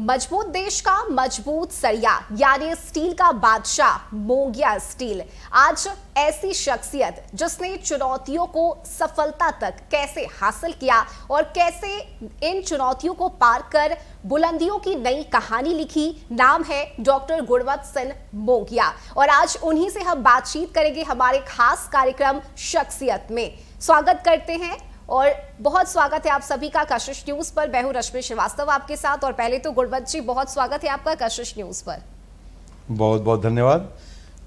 मजबूत देश का मजबूत सरिया यानी स्टील का बादशाह मोंगिया स्टील आज ऐसी शख्सियत जिसने चुनौतियों को सफलता तक कैसे हासिल किया और कैसे इन चुनौतियों को पार कर बुलंदियों की नई कहानी लिखी। नाम है डॉक्टर गुणवंत सिंह मोंगिया और आज उन्हीं से हम बातचीत करेंगे हमारे खास कार्यक्रम शख्सियत में। स्वागत करते हैं और बहुत स्वागत है आप सभी का कशिश न्यूज पर। मैं हूं रश्मि श्रीवास्तव आपके साथ। और पहले तो गुणवंत जी बहुत स्वागत है आपका कशिश न्यूज पर। बहुत बहुत धन्यवाद।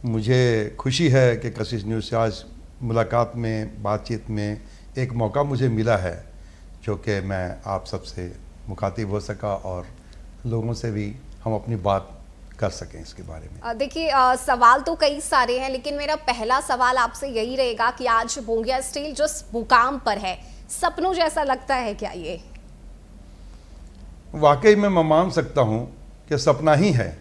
मुझे खुशी है कि कशिश न्यूज से आज मुलाकात में बातचीत में एक मौका मुझे मिला है जो कि मैं आप सबसे मुखातिब हो सका और लोगों से भी हम अपनी बात कर सकें इसके बारे में। देखिए सवाल तो कई सारे हैं लेकिन मेरा पहला सवाल आपसे यही रहेगा कि आज मोंगिया स्टील जिस मुकाम पर है सपनों जैसा लगता है क्या? ये वाकई में मैं मान सकता हूं कि सपना ही है।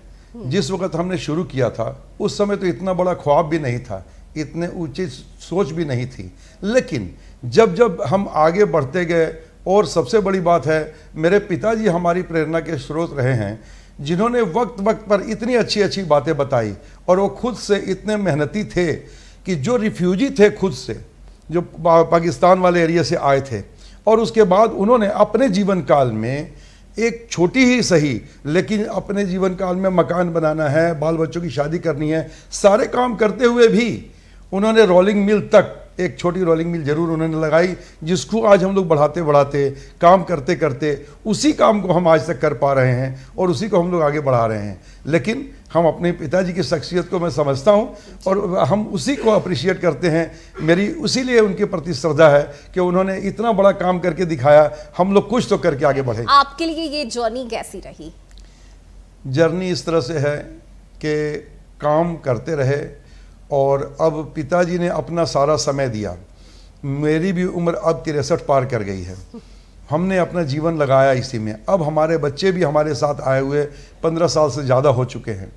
जिस वक्त हमने शुरू किया था उस समय तो इतना बड़ा ख्वाब भी नहीं था, इतने ऊंची सोच भी नहीं थी, लेकिन जब जब हम आगे बढ़ते गए और सबसे बड़ी बात है मेरे पिताजी हमारी प्रेरणा के स्रोत रहे हैं जिन्होंने वक्त वक्त पर इतनी अच्छी अच्छी बातें बताई और वो खुद से इतने मेहनती थे कि जो रिफ्यूजी थे खुद से जो पाकिस्तान वाले एरिया से आए थे और उसके बाद उन्होंने अपने जीवन काल में एक छोटी ही सही लेकिन अपने जीवन काल में मकान बनाना है, बाल बच्चों की शादी करनी है, सारे काम करते हुए भी उन्होंने रोलिंग मिल तक एक छोटी रोलिंग मिल जरूर उन्होंने लगाई जिसको आज हम लोग बढ़ाते बढ़ाते काम करते करते उसी काम को हम आज तक कर पा रहे हैं और उसी को हम लोग आगे बढ़ा रहे हैं। लेकिन हम अपने पिताजी की शख्सियत को मैं समझता हूं और हम उसी को अप्रिशिएट करते हैं। मेरी उसीलिए उनके प्रति श्रद्धा है कि उन्होंने इतना बड़ा काम करके दिखाया, हम लोग कुछ तो करके आगे बढ़े। आपके लिए ये जर्नी कैसी रही? जर्नी इस तरह से है कि काम करते रहे और अब पिताजी ने अपना सारा समय दिया। मेरी भी उम्र अब 63 पार कर गई है। हमने अपना जीवन लगाया इसी में। अब हमारे बच्चे भी हमारे साथ आए हुए 15 साल से ज़्यादा हो चुके हैं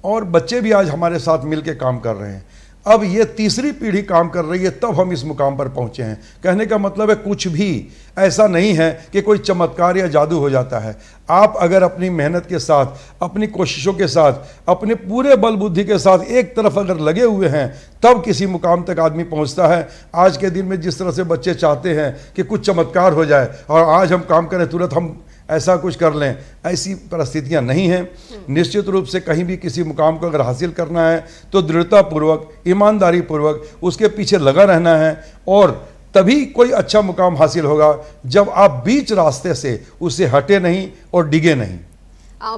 और बच्चे भी आज हमारे साथ मिल के काम कर रहे हैं। अब ये तीसरी पीढ़ी काम कर रही है तब हम इस मुकाम पर पहुँचे हैं। कहने का मतलब है कुछ भी ऐसा नहीं है कि कोई चमत्कार या जादू हो जाता है। आप अगर अपनी मेहनत के साथ, अपनी कोशिशों के साथ, अपने पूरे बल बुद्धि के साथ एक तरफ अगर लगे हुए हैं तब किसी मुकाम तक आदमी पहुंचता है। आज के दिन में जिस तरह से बच्चे चाहते हैं कि कुछ चमत्कार हो जाए और आज हम काम करें तुरंत हम ऐसा कुछ कर लें, ऐसी परिस्थितियां नहीं हैं। निश्चित रूप से कहीं भी किसी मुकाम को अगर हासिल करना है तो दृढ़तापूर्वक, ईमानदारी पूर्वक उसके पीछे लगा रहना है और तभी कोई अच्छा मुकाम हासिल होगा जब आप बीच रास्ते से उससे हटे नहीं और डिगे नहीं।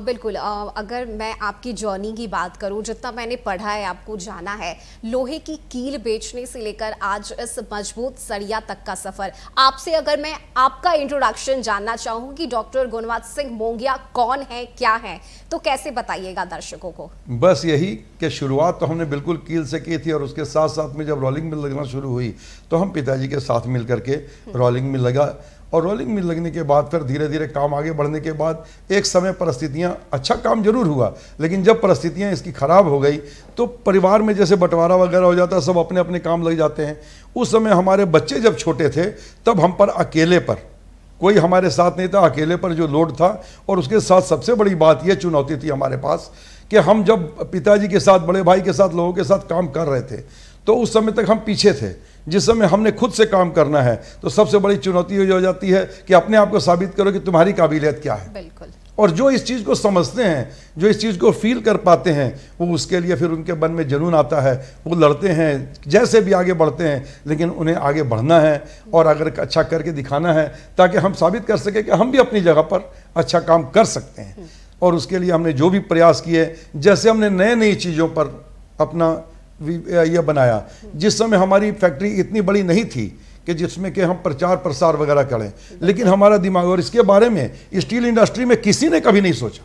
बिल्कुल। अगर मैं आपकी जर्नी की बात करूं, जितना मैंने पढ़ा है, आपको जाना है, लोहे की कील बेचने से लेकर आज इस मजबूत सरिया तक का सफर। आपसे अगर मैं आपका इंट्रोडक्शन जानना चाहूं कि डॉक्टर गुणवंत सिंह मोंगिया कौन है, क्या है, तो कैसे बताइएगा दर्शकों को? बस यही कि शुरुआत तो हमने बिल्कुल कील से की थी और उसके साथ साथ में जब रोलिंग मिल लगना शुरू हुई तो हम पिताजी के साथ मिल करके रोलिंग मिल लगा और रोलिंग मिल लगने के बाद फिर धीरे धीरे काम आगे बढ़ने के बाद एक समय परिस्थितियां, अच्छा काम जरूर हुआ लेकिन जब परिस्थितियां इसकी ख़राब हो गई तो परिवार में जैसे बंटवारा वगैरह हो जाता, सब अपने अपने काम लग जाते हैं। उस समय हमारे बच्चे जब छोटे थे तब हम पर अकेले पर कोई हमारे साथ नहीं था, अकेले पर जो लोड था। और उसके साथ सबसे बड़ी बात यह चुनौती थी हमारे पास कि हम जब पिताजी के साथ, बड़े भाई के साथ, लोगों के साथ काम कर रहे थे तो उस समय तक हम पीछे थे। जिस समय हमने खुद से काम करना है तो सबसे बड़ी चुनौती ये हो जाती है कि अपने आप को साबित करो कि तुम्हारी काबिलियत क्या है। बिल्कुल। और जो इस चीज़ को समझते हैं, जो इस चीज़ को फील कर पाते हैं, वो उसके लिए फिर उनके मन में जुनून आता है, वो लड़ते हैं, जैसे भी आगे बढ़ते हैं, लेकिन उन्हें आगे बढ़ना है और अगर अच्छा करके दिखाना है ताकि हम साबित कर सकें कि हम भी अपनी जगह पर अच्छा काम कर सकते हैं। और उसके लिए हमने जो भी प्रयास किए, जैसे हमने नए नई चीज़ों पर अपना यह बनाया। जिस समय हमारी फैक्ट्री इतनी बड़ी नहीं थी कि जिसमें कि हम प्रचार प्रसार वगैरह करें, लेकिन हमारा दिमाग, और इसके बारे में स्टील इंडस्ट्री में किसी ने कभी नहीं सोचा।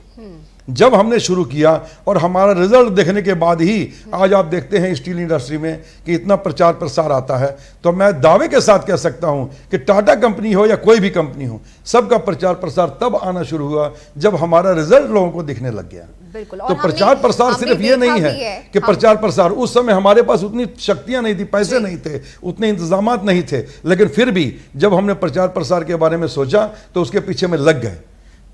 जब हमने शुरू किया और हमारा रिजल्ट देखने के बाद ही आज आप देखते हैं स्टील इंडस्ट्री में कि इतना प्रचार प्रसार आता है। तो मैं दावे के साथ कह सकता हूं कि टाटा कंपनी हो या कोई भी कंपनी हो, सबका प्रचार प्रसार तब आना शुरू हुआ जब हमारा रिजल्ट लोगों को दिखने लग गया। बिल्कुल। तो प्रचार प्रसार सिर्फ ये नहीं है कि प्रचार प्रसार, उस समय हमारे पास उतनी शक्तियां नहीं थी, पैसे नहीं थे, उतने इंतजामात नहीं थे, लेकिन फिर भी जब हमने प्रचार प्रसार के बारे में सोचा तो उसके पीछे में लग गए।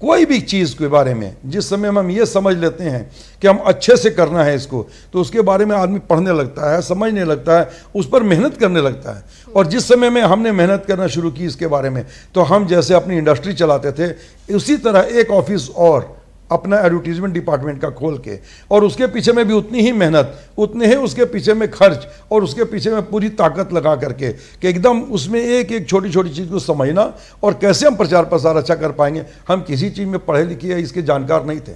कोई भी चीज़ के बारे में जिस समय हम ये समझ लेते हैं कि हम अच्छे से करना है इसको, तो उसके बारे में आदमी पढ़ने लगता है, समझने लगता है, उस पर मेहनत करने लगता है। और जिस समय में हमने मेहनत करना शुरू की इसके बारे में, तो हम जैसे अपनी इंडस्ट्री चलाते थे, उसी तरह एक ऑफिस और अपना एडवर्टीजमेंट डिपार्टमेंट का खोल के, और उसके पीछे में भी उतनी ही मेहनत, उतने ही उसके पीछे में खर्च, और उसके पीछे में पूरी ताकत लगा करके कि एकदम उसमें एक एक छोटी छोटी चीज़ को समझना और कैसे हम प्रचार प्रसार अच्छा कर पाएंगे। हम किसी चीज़ में पढ़े लिखे या इसके जानकार नहीं थे,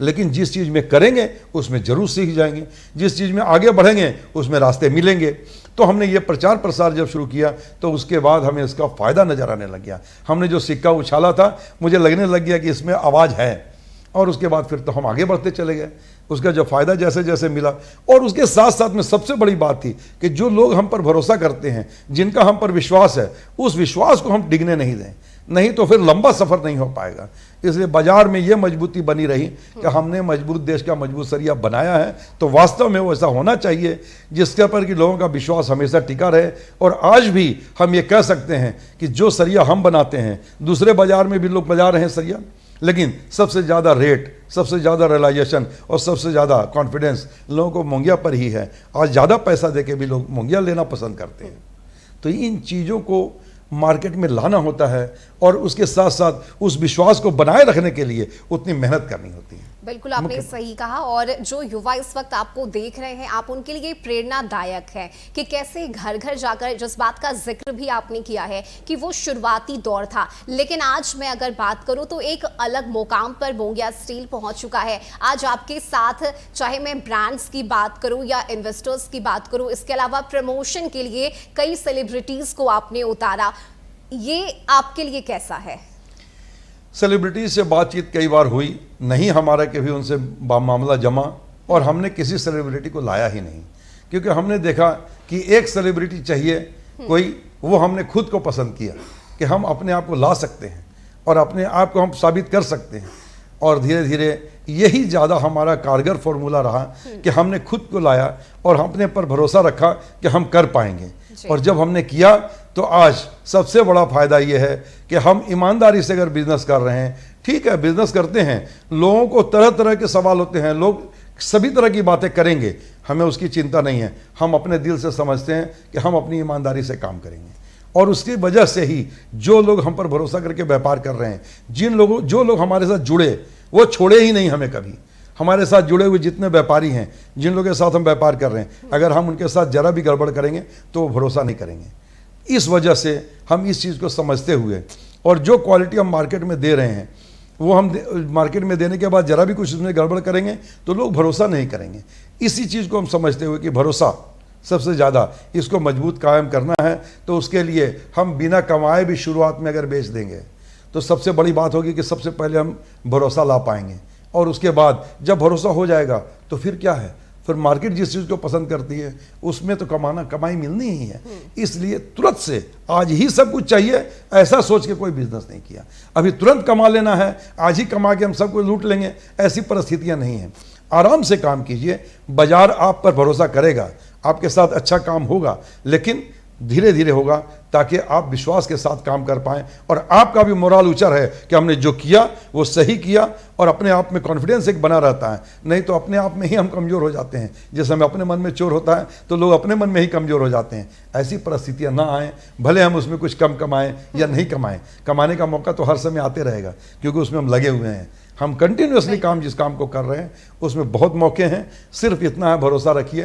लेकिन जिस चीज़ में करेंगे उसमें जरूर सीख जाएंगे, जिस चीज़ में आगे बढ़ेंगे उसमें रास्ते मिलेंगे। तो हमने ये प्रचार प्रसार जब शुरू किया तो उसके बाद हमें इसका फ़ायदा नज़र आने लग गया। हमने जो सिक्का उछाला था, मुझे लगने लग गया कि इसमें आवाज़ है, और उसके बाद फिर तो हम आगे बढ़ते चले गए। उसका जो फ़ायदा जैसे जैसे मिला, और उसके साथ साथ में सबसे बड़ी बात थी कि जो लोग हम पर भरोसा करते हैं, जिनका हम पर विश्वास है, उस विश्वास को हम डिगने नहीं दें, नहीं तो फिर लंबा सफ़र नहीं हो पाएगा। इसलिए बाजार में ये मजबूती बनी रही कि हमने मजबूत देश का मजबूत सरिया बनाया है। तो वास्तव में वो ऐसा होना चाहिए जिसके पर कि लोगों का विश्वास हमेशा टिका रहे। और आज भी हम ये कह सकते हैं कि जो सरिया हम बनाते हैं, दूसरे बाजार में भी लोग बजा रहे हैं सरिया, लेकिन सबसे ज़्यादा रेट, सबसे ज़्यादा रियलाइजेशन और सबसे ज़्यादा कॉन्फिडेंस लोगों को मोंगिया पर ही है। आज ज़्यादा पैसा देके भी लोग मोंगिया लेना पसंद करते हैं। तो इन चीज़ों को मार्केट में लाना होता है, और उसके साथ साथ उस विश्वास को बनाए रखने के लिए उतनी मेहनत करनी होती है। बिल्कुल आपने सही कहा। और जो युवा इस वक्त आपको देख रहे हैं, आप उनके लिए प्रेरणादायक है कि कैसे घर घर जाकर, जिस बात का जिक्र भी आपने किया है कि वो शुरुआती दौर था, लेकिन आज मैं अगर बात करूं तो एक अलग मुकाम पर मोंगिया स्टील पहुंच चुका है। आज आपके साथ, चाहे मैं ब्रांड्स की बात करूं या इन्वेस्टर्स की बात करूं, इसके अलावा प्रमोशन के लिए कई सेलिब्रिटीज को आपने उतारा, ये आपके लिए कैसा है? सेलिब्रिटी से बातचीत कई बार हुई, नहीं हमारा कभी उनसे मामला जमा, और हमने किसी सेलिब्रिटी को लाया ही नहीं, क्योंकि हमने देखा कि एक सेलिब्रिटी चाहिए कोई, वो हमने खुद को पसंद किया कि हम अपने आप को ला सकते हैं और अपने आप को हम साबित कर सकते हैं। और धीरे धीरे यही ज़्यादा हमारा कारगर फॉर्मूला रहा कि हमने खुद को लाया और अपने पर भरोसा रखा कि हम कर पाएंगे। और जब हमने किया तो आज सबसे बड़ा फ़ायदा ये है कि हम ईमानदारी से अगर बिज़नेस कर रहे हैं, ठीक है बिज़नेस करते हैं, लोगों को तरह तरह के सवाल होते हैं, लोग सभी तरह की बातें करेंगे, हमें उसकी चिंता नहीं है। हम अपने दिल से समझते हैं कि हम अपनी ईमानदारी से काम करेंगे, और उसकी वजह से ही जो लोग हम पर भरोसा करके व्यापार कर रहे हैं, जो लोग हमारे साथ जुड़े, वो छोड़े ही नहीं हमें कभी। हमारे साथ जुड़े हुए जितने व्यापारी हैं, जिन लोगों के साथ हम व्यापार कर रहे हैं, अगर हम उनके साथ जरा भी गड़बड़ करेंगे तो वो भरोसा नहीं करेंगे। इस वजह से हम इस चीज़ को समझते हुए, और जो क्वालिटी हम मार्केट में दे रहे हैं, वो हम मार्केट में देने के बाद जरा भी कुछ उसमें गड़बड़ करेंगे तो लोग भरोसा नहीं करेंगे। इसी चीज़ को हम समझते हुए कि भरोसा सबसे ज़्यादा, इसको मजबूत कायम करना है, तो उसके लिए हम बिना कमाए भी शुरुआत में अगर बेच देंगे तो सबसे बड़ी बात होगी कि सबसे पहले हम भरोसा ला पाएंगे, और उसके बाद जब भरोसा हो जाएगा तो फिर क्या है, फिर मार्केट जिस चीज़ को पसंद करती है उसमें तो कमाई मिलनी ही है। इसलिए तुरंत से आज ही सब कुछ चाहिए ऐसा सोच के कोई बिजनेस नहीं किया। अभी तुरंत कमा लेना है, आज ही कमा के हम सब कुछ लूट लेंगे, ऐसी परिस्थितियां नहीं हैं। आराम से काम कीजिए, बाजार आप पर भरोसा करेगा, आपके साथ अच्छा काम होगा, लेकिन धीरे धीरे होगा, ताकि आप विश्वास के साथ काम कर पाएं और आपका भी मोराल ऊंचा रहे कि हमने जो किया वो सही किया, और अपने आप में कॉन्फिडेंस एक बना रहता है। नहीं तो अपने आप में ही हम कमज़ोर हो जाते हैं। जिस समय अपने मन में चोर होता है तो लोग अपने मन में ही कमज़ोर हो जाते हैं। ऐसी परिस्थितियां ना आएँ, भले हम उसमें कुछ कम कमाएं या नहीं कमाएं, कमाने का मौका तो हर समय आते रहेगा, क्योंकि उसमें हम लगे हुए हैं। हम कंटिन्यूसली काम जिस काम को कर रहे हैं उसमें बहुत मौके हैं। सिर्फ इतना है, भरोसा रखिए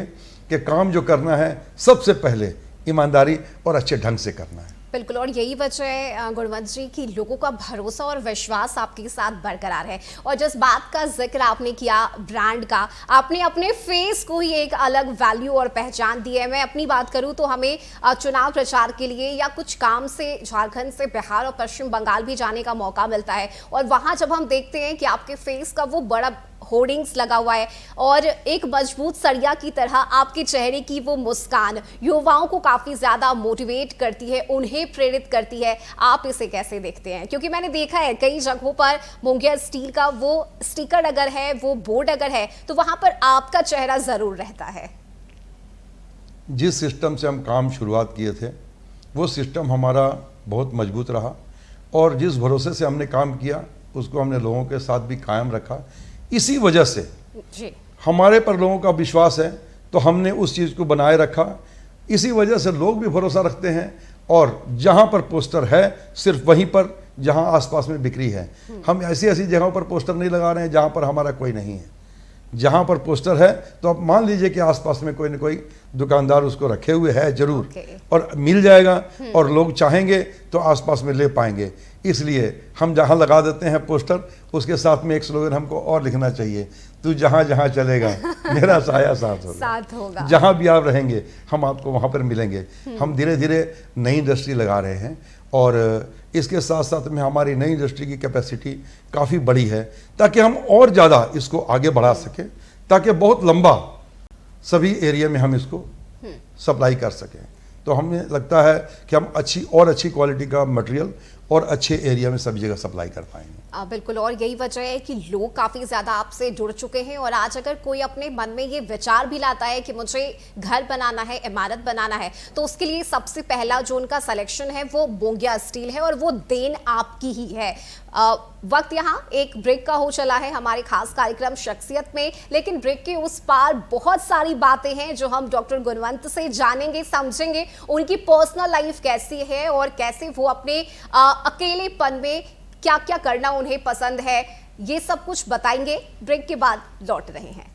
कि काम जो करना है सबसे पहले ईमानदारी और अच्छे ढंग से करना है। बिल्कुल, और यही वजह है गुणवंत जी कि लोगों का भरोसा और विश्वास आपके साथ बरकरार है। और जिस बात का जिक्र आपने किया ब्रांड का, आपने अपने फेस को ही एक अलग वैल्यू और पहचान दी है। मैं अपनी बात करूं तो हमें चुनाव प्रचार के लिए या कुछ काम से झारखंड से बिहार और पश्चिम बंगाल भी जाने का मौका मिलता है, और वहां जब हम देखते हैं कि आपके फेस का वो बड़ा होर्डिंग्स लगा हुआ है और एक मजबूत सरिया की तरह आपके चेहरे की वो मुस्कान युवाओं को काफी ज्यादा मोटिवेट करती है, उन्हें प्रेरित करती है। आप इसे कैसे देखते हैं? क्योंकि मैंने देखा है कई जगहों पर मोंगिया स्टील का वो स्टिकर अगर है, वो बोर्ड अगर है, तो वहां पर आपका चेहरा जरूर रहता है। जिस सिस्टम से हम काम शुरुआत किए थे वो सिस्टम हमारा बहुत मजबूत रहा, और जिस भरोसे से हमने काम किया उसको हमने लोगों के साथ भी कायम रखा। इसी वजह से जी। हमारे पर लोगों का विश्वास है, तो हमने उस चीज़ को बनाए रखा। इसी वजह से लोग भी भरोसा रखते हैं, और जहाँ पर पोस्टर है सिर्फ वहीं पर जहाँ आसपास में बिक्री है। हम ऐसी ऐसी जगहों पर पोस्टर नहीं लगा रहे हैं जहाँ पर हमारा कोई नहीं है। जहाँ पर पोस्टर है तो आप मान लीजिए कि आसपास में कोई न कोई दुकानदार उसको रखे हुए है जरूर, और मिल जाएगा, और लोग चाहेंगे तो आसपास में ले पाएंगे। इसलिए हम जहाँ लगा देते हैं पोस्टर, उसके साथ में एक स्लोगन हमको और लिखना चाहिए, तू जहाँ जहाँ चलेगा मेरा साया साथ होगा। जहाँ भी आप रहेंगे हम आपको वहाँ पर मिलेंगे। हम धीरे धीरे नई इंडस्ट्री लगा रहे हैं, और इसके साथ साथ में हमारी नई इंडस्ट्री की कैपेसिटी काफ़ी बड़ी है, ताकि हम और ज़्यादा इसको आगे बढ़ा सकें, ताकि बहुत लंबा सभी एरिया में हम इसको सप्लाई कर सकें। तो हमें लगता है कि हम अच्छी क्वालिटी का मटेरियल और अच्छे एरिया में सभी जगह सप्लाई कर पाएंगे। बिल्कुल, और यही वजह है कि लोग काफ़ी ज़्यादा आपसे जुड़ चुके हैं। और आज अगर कोई अपने मन में ये विचार भी लाता है कि मुझे घर बनाना है, इमारत बनाना है, तो उसके लिए सबसे पहला जो उनका सिलेक्शन है वो मोंगिया स्टील है, और वो देन आपकी ही है। वक्त यहाँ एक ब्रेक का हो चला है हमारे खास कार्यक्रम शख्सियत में, लेकिन ब्रेक के उस पार बहुत सारी बातें हैं जो हम डॉक्टर गुणवंत से जानेंगे, समझेंगे। उनकी पर्सनल लाइफ कैसी है और कैसे वो अपने अकेलेपन में क्या क्या करना उन्हें पसंद है, ये सब कुछ बताएंगे। ब्रेक के बाद लौट रहे हैं।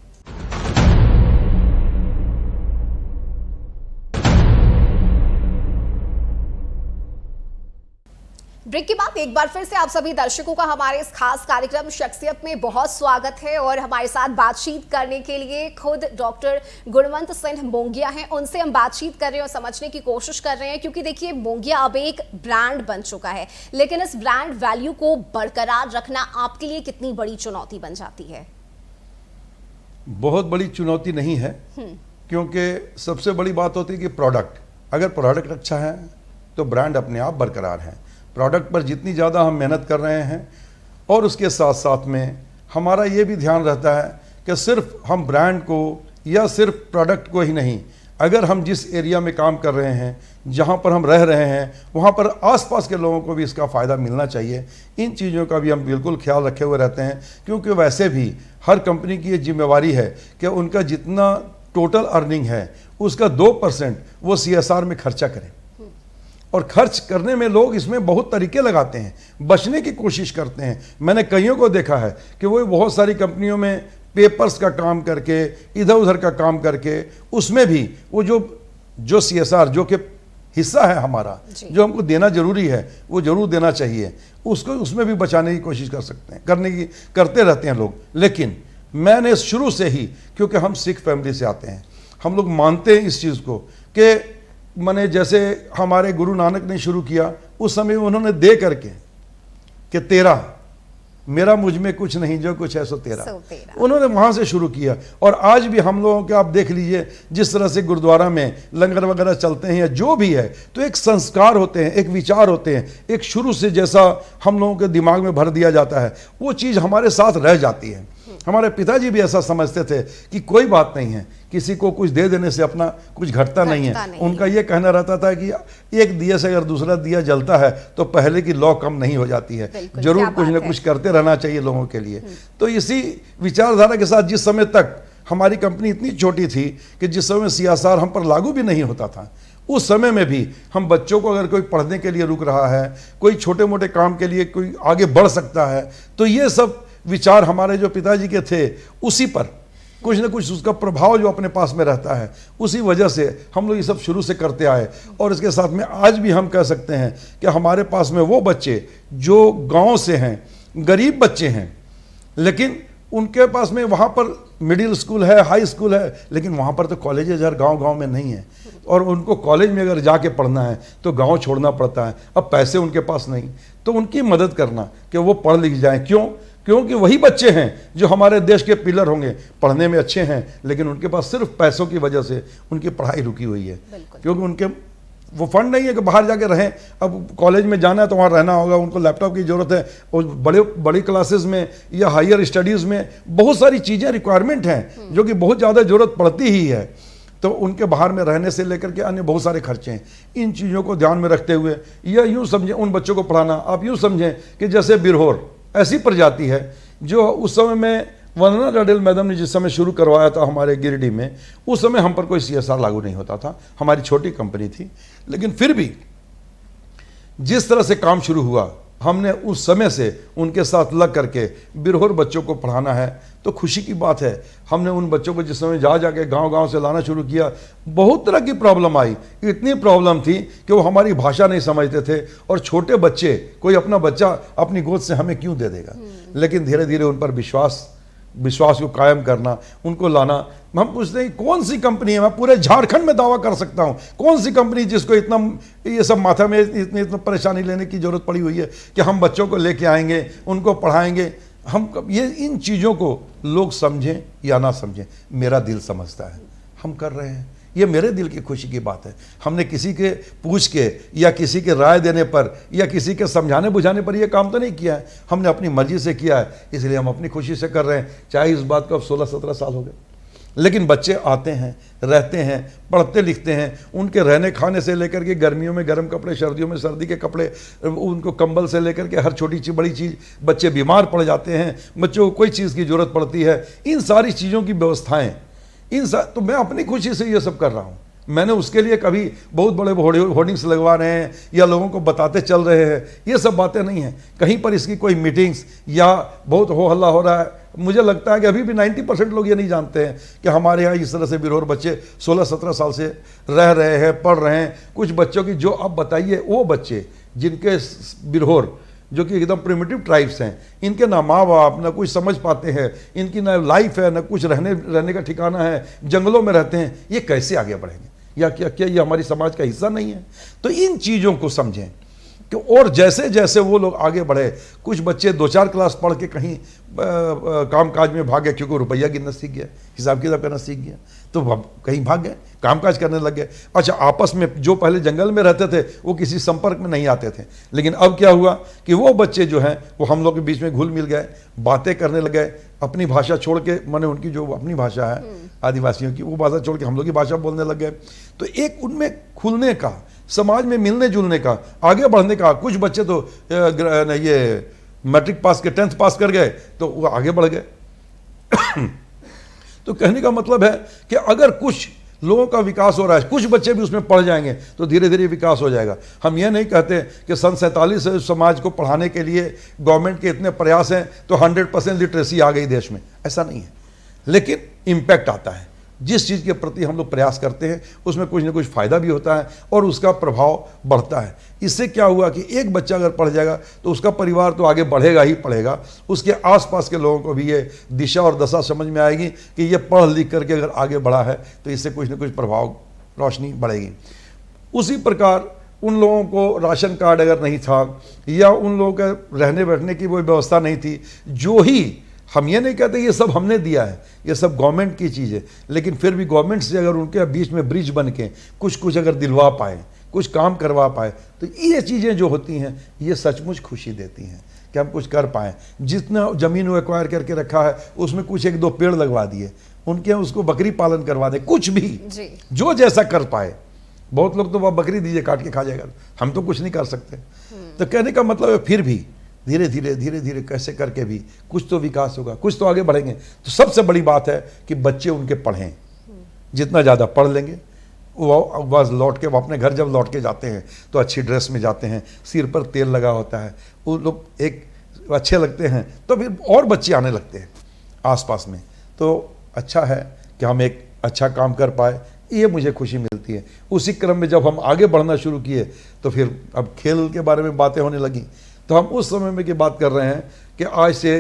ब्रेक के बाद एक बार फिर से आप सभी दर्शकों का हमारे इस खास कार्यक्रम शख्सियत में बहुत स्वागत है। और हमारे साथ बातचीत करने के लिए खुद डॉक्टर गुणवंत सिंह मोंगिया हैं। उनसे हम बातचीत कर रहे हैं और समझने की कोशिश कर रहे हैं, क्योंकि देखिए मोंगिया अब एक ब्रांड बन चुका है, लेकिन इस ब्रांड वैल्यू को बरकरार रखना आपके लिए कितनी बड़ी चुनौती बन जाती है? बहुत बड़ी चुनौती नहीं है, क्योंकि सबसे बड़ी बात होती है कि प्रोडक्ट, अगर प्रोडक्ट अच्छा है तो ब्रांड अपने आप बरकरार है। प्रोडक्ट पर जितनी ज़्यादा हम मेहनत कर रहे हैं, और उसके साथ साथ में हमारा ये भी ध्यान रहता है कि सिर्फ हम ब्रांड को या सिर्फ प्रोडक्ट को ही नहीं, अगर हम जिस एरिया में काम कर रहे हैं, जहाँ पर हम रह रहे हैं, वहाँ पर आसपास के लोगों को भी इसका फ़ायदा मिलना चाहिए। इन चीज़ों का भी हम बिल्कुल ख्याल रखे हुए रहते हैं, क्योंकि वैसे भी हर कंपनी की ये जिम्मेवारी है कि उनका जितना टोटल अर्निंग है उसका 2% वो CSR में खर्चा करें। और खर्च करने में लोग इसमें बहुत तरीके लगाते हैं, बचने की कोशिश करते हैं। मैंने कईयों को देखा है कि वो बहुत सारी कंपनियों में पेपर्स का काम करके, इधर उधर का काम करके, उसमें भी वो जो CSR जो कि हिस्सा है हमारा, जो हमको देना जरूरी है, वो जरूर देना चाहिए, उसको उसमें भी बचाने की कोशिश कर सकते हैं, करते रहते हैं लोग। लेकिन मैंने शुरू से ही, क्योंकि हम सिख फैमिली से आते हैं, हम लोग मानते हैं इस चीज़ को कि मैंने जैसे हमारे गुरु नानक ने शुरू किया, उस समय उन्होंने दे करके कि तेरा मेरा मुझ में कुछ नहीं, जो कुछ है सो तेरा, उन्होंने वहाँ से शुरू किया। और आज भी हम लोगों के आप देख लीजिए, जिस तरह से गुरुद्वारा में लंगर वगैरह चलते हैं या जो भी है, तो एक संस्कार होते हैं, एक विचार होते हैं, एक शुरू से जैसा हम लोगों के दिमाग में भर दिया जाता है, वो चीज़ हमारे साथ रह जाती है। हमारे पिताजी भी ऐसा समझते थे कि कोई बात नहीं है, किसी को कुछ दे देने से अपना कुछ घटता नहीं है। उनका ये कहना रहता था कि एक दिए से अगर दूसरा दिया जलता है तो पहले की लौ कम नहीं हो जाती है, जरूर कुछ न कुछ करते रहना चाहिए लोगों के लिए। तो इसी विचारधारा के साथ जिस समय तक हमारी कंपनी इतनी छोटी थी कि जिस समय CSR हम पर लागू भी नहीं होता था, उस समय में भी हम बच्चों को, अगर कोई पढ़ने के लिए रुक रहा है, कोई छोटे मोटे काम के लिए कोई आगे बढ़ सकता है, तो ये सब विचार हमारे जो पिताजी के थे, उसी पर कुछ न कुछ उसका प्रभाव जो अपने पास में रहता है, उसी वजह से हम लोग ये सब शुरू से करते आए। और इसके साथ में आज भी हम कह सकते हैं कि हमारे पास में वो बच्चे जो गांव से हैं, गरीब बच्चे हैं, लेकिन उनके पास में वहाँ पर मिडिल स्कूल है, हाई स्कूल है, लेकिन वहाँ पर तो कॉलेजेज हर गांव में नहीं है, और उनको कॉलेज में अगर जाके पढ़ना है तो गांव छोड़ना पड़ता है। अब पैसे उनके पास नहीं, तो उनकी मदद करना कि वो पढ़ लिख जाएं। क्योंकि वही बच्चे हैं जो हमारे देश के पिलर होंगे, पढ़ने में अच्छे हैं, लेकिन उनके पास सिर्फ पैसों की वजह से उनकी पढ़ाई रुकी हुई है, क्योंकि उनके वो फंड नहीं है कि बाहर जाके रहें। अब कॉलेज में जाना है तो वहाँ रहना होगा, उनको लैपटॉप की ज़रूरत है, और बड़ी क्लासेस में या हायर स्टडीज़ में बहुत सारी चीज़ें रिक्वायरमेंट हैं जो कि बहुत ज़्यादा ज़रूरत पड़ती ही है। तो उनके बाहर में रहने से लेकर के अन्य बहुत सारे खर्चे हैं। इन चीज़ों को ध्यान में रखते हुए, या यूँ समझें उन बच्चों को पढ़ाना, आप यूँ समझें कि जैसे बिरहोर ऐसी प्रजाति है जो उस समय में वंदना डाडेल मैडम ने जिस समय शुरू करवाया था हमारे गिरिडीह में, उस समय हम पर कोई CSR लागू नहीं होता था, हमारी छोटी कंपनी थी। लेकिन फिर भी जिस तरह से काम शुरू हुआ, हमने उस समय से उनके साथ लग करके बिरहोर बच्चों को पढ़ाना है, तो खुशी की बात है। हमने उन बच्चों को जिस समय जा जाके गांव-गांव से लाना शुरू किया, बहुत तरह की प्रॉब्लम आई। इतनी प्रॉब्लम थी कि वो हमारी भाषा नहीं समझते थे, और छोटे बच्चे, कोई अपना बच्चा अपनी गोद से हमें क्यों दे देगा। लेकिन धीरे धीरे उन पर विश्वास को कायम करना, उनको लाना। हम पूछते हैं कौन सी कंपनी है, मैं पूरे झारखंड में दावा कर सकता हूं, कौन सी कंपनी जिसको इतना ये सब माथा में इतनी परेशानी लेने की जरूरत पड़ी हुई है कि हम बच्चों को लेके आएंगे, उनको पढ़ाएंगे। हम ये इन चीज़ों को लोग समझें या ना समझें, मेरा दिल समझता है, हम कर रहे हैं। ये मेरे दिल की खुशी की बात है। हमने किसी के पूछ के या किसी के राय देने पर या किसी के समझाने बुझाने पर ये काम तो नहीं किया है, हमने अपनी मर्जी से किया है, इसलिए हम अपनी खुशी से कर रहे हैं। चाहे इस बात को अब 16-17 साल हो गए, लेकिन बच्चे आते हैं, रहते हैं, पढ़ते लिखते हैं। उनके रहने खाने से लेकर के गर्मियों में गर्म कपड़े, सर्दियों में सर्दी के कपड़े, उनको कंबल से लेकर के हर छोटी बड़ी चीज़, बच्चे बीमार पड़ जाते हैं, बच्चों को कोई चीज़ की ज़रूरत पड़ती है, इन सारी चीज़ों की व्यवस्थाएँ तो मैं अपनी खुशी से ये सब कर रहा हूँ। मैंने उसके लिए कभी बहुत बड़े होर्डिंग्स लगवा रहे हैं या लोगों को बताते चल रहे हैं, ये सब बातें नहीं हैं। कहीं पर इसकी कोई मीटिंग्स या बहुत हो हल्ला हो रहा है, मुझे लगता है कि अभी भी 90% लोग ये नहीं जानते हैं कि हमारे यहाँ इस तरह से बिरहोर बच्चे 16-17 साल से रह रहे हैं, पढ़ रहे हैं। कुछ बच्चों की जो अब बताइए, वो बच्चे जिनके बिरहोर जो कि एकदम प्रिमिटिव ट्राइब्स हैं, इनके ना माँ बाप ना कुछ समझ पाते हैं, इनकी ना लाइफ है ना कुछ रहने का ठिकाना है, जंगलों में रहते हैं, ये कैसे आगे बढ़ेंगे? या क्या ये हमारी समाज का हिस्सा नहीं है? तो इन चीज़ों को समझें कि और जैसे जैसे वो लोग आगे बढ़े, कुछ बच्चे 2-4 क्लास पढ़ के कहीं काम काज में भाग गए, क्योंकि रुपया गिनना सीख गया, हिसाब किताब करना सीख गया, तो कहीं भाग गए, कामकाज करने लग गए। अच्छा, आपस में जो पहले जंगल में रहते थे वो किसी संपर्क में नहीं आते थे, लेकिन अब क्या हुआ कि वो बच्चे जो हैं वो हम लोग के बीच में घुल मिल गए, बातें करने लग गए, अपनी भाषा छोड़ के, माने उनकी जो अपनी भाषा है आदिवासियों की, वो भाषा छोड़ के हम लोग की भाषा बोलने लग गए। तो एक उनमें खुलने का, समाज में मिलने जुलने का, आगे बढ़ने का। कुछ बच्चे तो ये मैट्रिक पास के 10th पास कर गए तो वो आगे बढ़ गए। तो कहने का मतलब है कि अगर कुछ लोगों का विकास हो रहा है, कुछ बच्चे भी उसमें पढ़ जाएंगे तो धीरे धीरे विकास हो जाएगा। हम ये नहीं कहते कि सन 47 से समाज को पढ़ाने के लिए गवर्नमेंट के इतने प्रयास हैं तो 100% लिटरेसी आ गई देश में, ऐसा नहीं है। लेकिन इम्पैक्ट आता है, जिस चीज़ के प्रति हम लोग प्रयास करते हैं उसमें कुछ ना कुछ फ़ायदा भी होता है और उसका प्रभाव बढ़ता है। इससे क्या हुआ कि एक बच्चा अगर पढ़ जाएगा तो उसका परिवार तो आगे बढ़ेगा ही पढ़ेगा, उसके आसपास के लोगों को भी ये दिशा और दशा समझ में आएगी कि ये पढ़ लिख करके अगर आगे बढ़ा है तो इससे कुछ ना कुछ प्रभाव, रोशनी बढ़ेगी। उसी प्रकार उन लोगों को राशन कार्ड अगर नहीं था या उन लोगों के रहने बैठने की कोई व्यवस्था नहीं थी, जो ही, हम ये नहीं कहते ये सब हमने दिया है, ये सब गवर्नमेंट की चीज़ है, लेकिन फिर भी गवर्नमेंट से अगर उनके बीच में ब्रिज बन के कुछ अगर दिलवा पाए, कुछ काम करवा पाए, तो ये चीज़ें जो होती हैं ये सचमुच खुशी देती हैं कि हम कुछ कर पाएँ। जितना ज़मीन वो एक्वायर करके रखा है उसमें कुछ 1-2 पेड़ लगवा दिए, उनके यहाँ उसको बकरी पालन करवा दे, कुछ भी जो जैसा कर पाए। बहुत लोग तो वह बकरी दीजिए काट के खा जाएगा, हम तो कुछ नहीं कर सकते। तो कहने का मतलब है फिर भी धीरे धीरे कैसे करके भी कुछ तो विकास होगा, कुछ तो आगे बढ़ेंगे। तो सबसे बड़ी बात है कि बच्चे उनके पढ़ें, जितना ज़्यादा पढ़ लेंगे वो बस लौट के, वो अपने घर जब लौट के जाते हैं तो अच्छी ड्रेस में जाते हैं, सिर पर तेल लगा होता है, वो लोग एक अच्छे लगते हैं, तो फिर और बच्चे आने लगते हैं आसपास में। तो अच्छा है कि हम एक अच्छा काम कर पाए, ये मुझे खुशी मिलती है। उसी क्रम में जब हम आगे बढ़ना शुरू किए तो फिर अब खेल के बारे में बातें होने लगी। तो हम उस समय में की बात कर रहे हैं कि आज से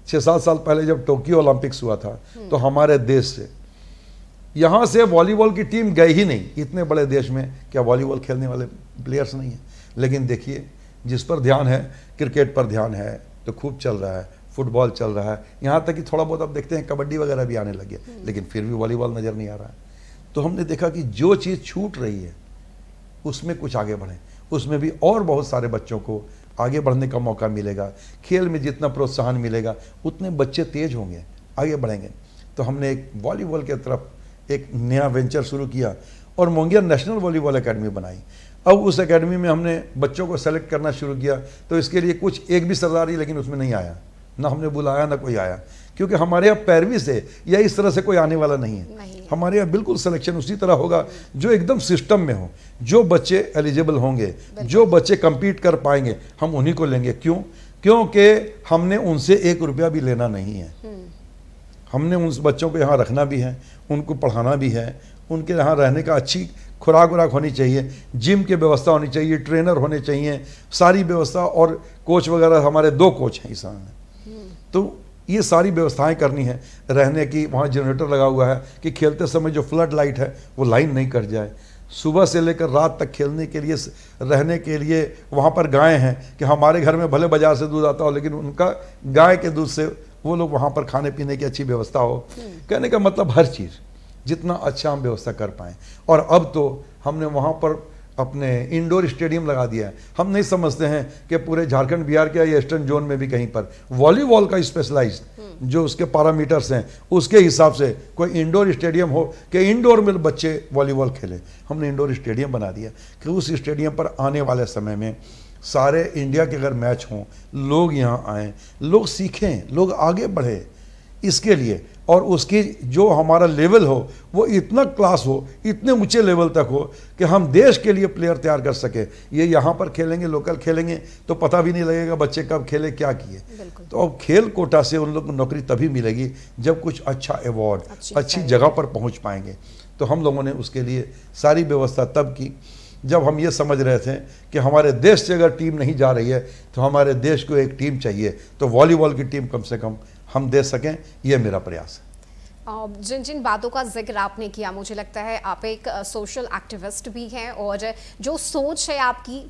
6-7 साल पहले जब टोक्यो ओलंपिक्स हुआ था तो हमारे देश से, यहाँ से वॉलीबॉल की टीम गई ही नहीं। इतने बड़े देश में क्या वॉलीबॉल खेलने वाले प्लेयर्स नहीं हैं? लेकिन देखिए, जिस पर ध्यान है, क्रिकेट पर ध्यान है तो खूब चल रहा है, फुटबॉल चल रहा है, यहाँ तक कि थोड़ा बहुत अब देखते हैं कबड्डी वगैरह भी आने लगे, लेकिन फिर भी वॉलीबॉल नज़र नहीं आ रहा है। तो हमने देखा कि जो चीज़ छूट रही है उसमें कुछ आगे बढ़ें, उसमें भी और बहुत सारे बच्चों को आगे बढ़ने का मौका मिलेगा। खेल में जितना प्रोत्साहन मिलेगा उतने बच्चे तेज होंगे, आगे बढ़ेंगे। तो हमने एक वॉलीबॉल के तरफ एक नया वेंचर शुरू किया और मोंगिया नेशनल वॉलीबॉल एकेडमी बनाई। अब उस एकेडमी में हमने बच्चों को सेलेक्ट करना शुरू किया, तो इसके लिए कुछ एक भी सरदारी लेकिन उसमें नहीं आया, ना हमने बुलाया ना कोई आया, क्योंकि हमारे यहाँ पैरवी से या इस तरह से कोई आने वाला नहीं है। हमारे यहाँ बिल्कुल सिलेक्शन उसी तरह होगा जो एकदम सिस्टम में हो, जो बच्चे एलिजिबल होंगे, जो बच्चे compete कर पाएंगे, हम उन्हीं को लेंगे। क्यों? क्योंकि हमने उनसे 1 रुपया भी लेना नहीं है। हमने उन बच्चों को यहाँ रखना भी है, उनको पढ़ाना भी है, उनके यहाँ रहने का अच्छी खुराक वराक होनी चाहिए, जिम की व्यवस्था होनी चाहिए, ट्रेनर होने चाहिए, सारी व्यवस्था, और कोच वगैरह हमारे 2 कोच हैं इस में। तो ये सारी व्यवस्थाएं करनी है, रहने की, वहाँ जनरेटर लगा हुआ है कि खेलते समय जो फ्लड लाइट है वो लाइन नहीं कट जाए, सुबह से लेकर रात तक खेलने के लिए, रहने के लिए वहाँ पर गायें हैं कि हमारे घर में भले बाजार से दूध आता हो लेकिन उनका गाय के दूध से वो लोग वहाँ पर खाने पीने की अच्छी व्यवस्था हो। कहने का मतलब हर चीज़ जितना अच्छा हम व्यवस्था कर पाएँ। और अब तो हमने वहाँ पर अपने इंडोर स्टेडियम लगा दिया है। हम नहीं समझते हैं कि पूरे झारखंड बिहार के या ईस्टर्न जोन में भी कहीं पर वॉलीबॉल का स्पेशलाइज्ड जो उसके पैरामीटर्स हैं उसके हिसाब से कोई इंडोर स्टेडियम हो कि इंडोर में बच्चे वॉलीबॉल खेलें। हमने इंडोर स्टेडियम बना दिया कि उस स्टेडियम पर आने वाले समय में सारे इंडिया के अगर मैच हों, लोग यहाँ आएँ, लोग सीखें, लोग आगे बढ़े इसके लिए, और उसकी जो हमारा लेवल हो वो इतना क्लास हो, इतने ऊंचे लेवल तक हो कि हम देश के लिए प्लेयर तैयार कर सके। ये यहाँ पर खेलेंगे, लोकल खेलेंगे तो पता भी नहीं लगेगा बच्चे कब खेले, क्या किए। तो अब खेल कोटा से उन लोग को नौकरी तभी मिलेगी जब कुछ अच्छा अवार्ड, अच्छी जगह पर पहुँच पाएंगे। तो हम लोगों ने उसके लिए सारी व्यवस्था तब की जब हम ये समझ रहे थे कि हमारे देश से अगर टीम नहीं जा रही है तो हमारे देश को एक टीम चाहिए, तो वॉलीबॉल की टीम कम से कम हम दे सकें, ये मेरा प्रयास है। जिन जिन बातों का जिक्र आपने किया, मुझे लगता है आप एक सोशल एक्टिविस्ट भी हैं, और जो सोच है आपकी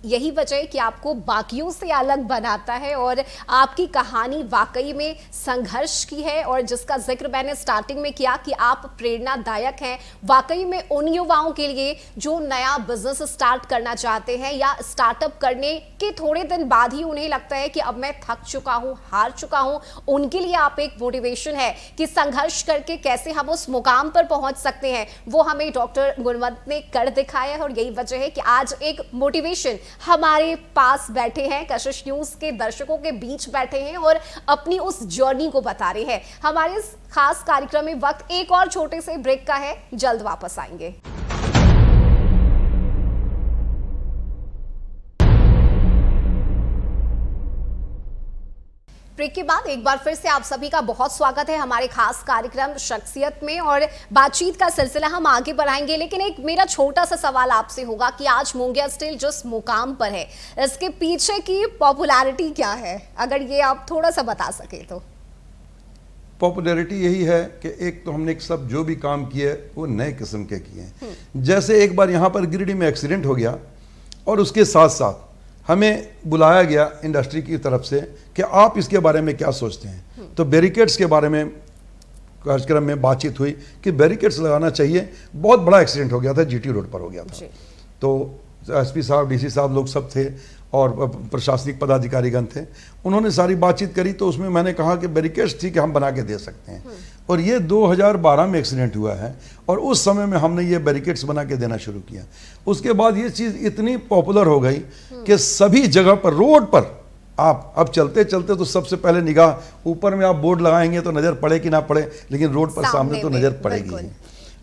यही वजह है कि आपको बाकियों से अलग बनाता है, और आपकी कहानी वाकई में संघर्ष की है, और जिसका जिक्र मैंने स्टार्टिंग में किया कि आप प्रेरणादायक हैं वाकई में उन युवाओं के लिए जो नया बिजनेस स्टार्ट करना चाहते हैं या स्टार्टअप करने के थोड़े दिन बाद ही उन्हें लगता है कि अब मैं थक चुका हूं, हार चुका हूं। उनके लिए आप एक मोटिवेशन है कि संघर्ष करके कैसे हम उस मुकाम पर पहुंच सकते हैं, वो हमें डॉक्टर गुणवंत ने कर दिखाया है। और यही वजह है कि आज एक मोटिवेशन हमारे पास बैठे हैं, कशिश न्यूज के दर्शकों के बीच बैठे हैं और अपनी उस जर्नी को बता रहे हैं। हमारे इस खास कार्यक्रम में वक्त एक और छोटे से ब्रेक का है, जल्द वापस आएंगे। ब्रेक के बाद एक बार फिर से आप सभी का बहुत स्वागत है हमारे खास कार्यक्रम शख्सियत में, और बातचीत का सिलसिला हम आगे बढ़ाएंगे। लेकिन एक मेरा छोटा सा सवाल आपसे होगा कि आज मोंगिया स्टील जिस मुकाम पर है, इसके पीछे की पॉपुलैरिटी क्या है? अगर ये आप थोड़ा सा बता सके तो। पॉपुलैरिटी यही है कि एक तो हमने सब जो भी काम किए वो नए किस्म के किए। जैसे एक बार यहाँ पर गिरिडीह में एक्सीडेंट हो गया और उसके साथ साथ हमें बुलाया गया इंडस्ट्री की तरफ से कि आप इसके बारे में क्या सोचते हैं। तो बैरिकेड्स के बारे में कार्यक्रम में बातचीत हुई कि बैरिकेड्स लगाना चाहिए। बहुत बड़ा एक्सीडेंट हो गया था, जीटी रोड पर हो गया था। तो एसपी साहब, डीसी साहब लोग सब थे और प्रशासनिक पदाधिकारीगण थे। उन्होंने सारी बातचीत करी तो उसमें मैंने कहा कि बैरिकेड्स ठीक है, हम बना के दे सकते हैं। और ये 2012 में एक्सीडेंट हुआ है और उस समय में हमने ये बैरिकेड्स बना के देना शुरू किया। उसके बाद ये चीज़ इतनी पॉपुलर हो गई कि सभी जगह पर, रोड पर आप अब चलते चलते तो सबसे पहले निगाह ऊपर में आप बोर्ड लगाएंगे तो नज़र पड़े कि ना पड़े, लेकिन रोड पर सामने तो नज़र पड़ेगी ही।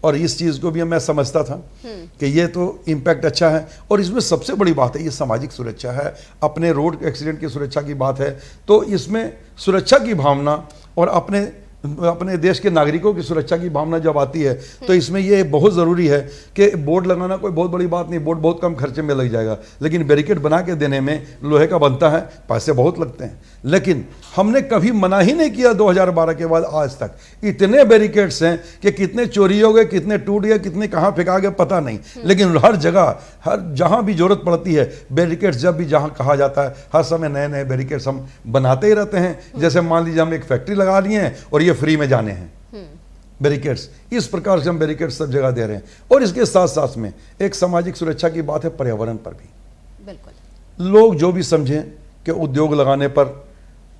और इस चीज़ को भी मैं समझता था कि ये तो इम्पैक्ट अच्छा है। और इसमें सबसे बड़ी बात है, ये सामाजिक सुरक्षा है, अपने रोड एक्सीडेंट की सुरक्षा की बात है। तो इसमें सुरक्षा की भावना और अपने देश के नागरिकों की सुरक्षा की भावना जब आती है तो इसमें ये बहुत ज़रूरी है कि बोर्ड लगाना कोई बहुत बड़ी बात नहीं, बोर्ड बहुत कम खर्चे में लग जाएगा, लेकिन बैरिकेड बना के देने में लोहे का बनता है, पैसे बहुत लगते हैं। लेकिन हमने कभी मना ही नहीं किया। 2012 के बाद आज तक इतने बैरिकेड्स हैं कि कितने चोरी हो गए, कितने टूट गए, कितने कहाँ फेंका गए पता नहीं, लेकिन हर जगह, हर जहाँ भी जरूरत पड़ती है बैरिकेड्स, जब भी जहाँ कहा जाता है हर समय नए नए बैरिकेड्स हम बनाते ही रहते हैं। जैसे मान लीजिए हम एक फैक्ट्री लगा लिए हैं और ये फ्री में जाने हैं बैरिकेड्स, इस प्रकार से हम बैरिकेड्स सब जगह दे रहे हैं। और इसके साथ साथ में एक सामाजिक सुरक्षा की बात है, पर्यावरण पर भी। बिल्कुल, लोग जो भी समझें कि उद्योग लगाने पर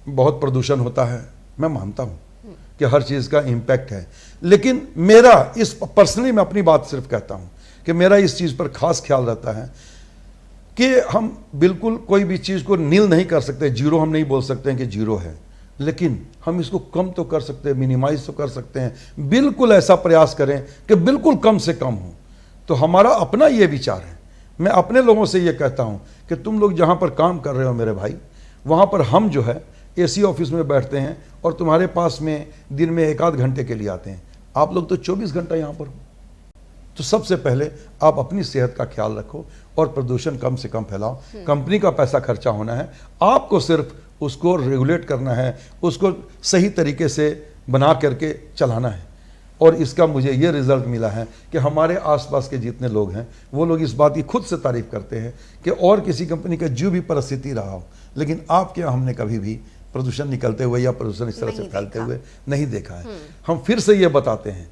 बहुत प्रदूषण होता है, मैं मानता हूं कि हर चीज़ का इम्पैक्ट है, लेकिन मेरा इस पर्सनली मैं अपनी बात सिर्फ कहता हूं कि मेरा इस चीज़ पर खास ख्याल रहता है कि हम बिल्कुल कोई भी चीज़ को नील नहीं कर सकते, जीरो हम नहीं बोल सकते हैं कि जीरो है, लेकिन हम इसको कम तो कर सकते हैं, मिनिमाइज तो कर सकते हैं। बिल्कुल ऐसा प्रयास करें कि बिल्कुल कम से कम हो। तो हमारा अपना ये विचार है, मैं अपने लोगों से ये कहता हूँ कि तुम लोग जहाँ पर काम कर रहे हो मेरे भाई, वहाँ पर हम जो है एसी ऑफिस में बैठते हैं और तुम्हारे पास में दिन में 1-8 घंटे के लिए आते हैं, आप लोग तो 24 घंटा यहाँ पर हो। तो सबसे पहले आप अपनी सेहत का ख्याल रखो और प्रदूषण कम से कम फैलाओ। कंपनी का पैसा खर्चा होना है, आपको सिर्फ उसको रेगुलेट करना है, उसको सही तरीके से बना करके चलाना है। और इसका मुझे ये रिजल्ट मिला है कि हमारे आसपास के जितने लोग हैं वो लोग इस बात की खुद से तारीफ करते हैं कि और किसी कंपनी का जो भी परिस्थिति रहा हो, लेकिन आपके यहाँ हमने कभी भी प्रदूषण निकलते हुए या प्रदूषण इस तरह से फैलते हुए नहीं देखा है। हम फिर से ये बताते हैं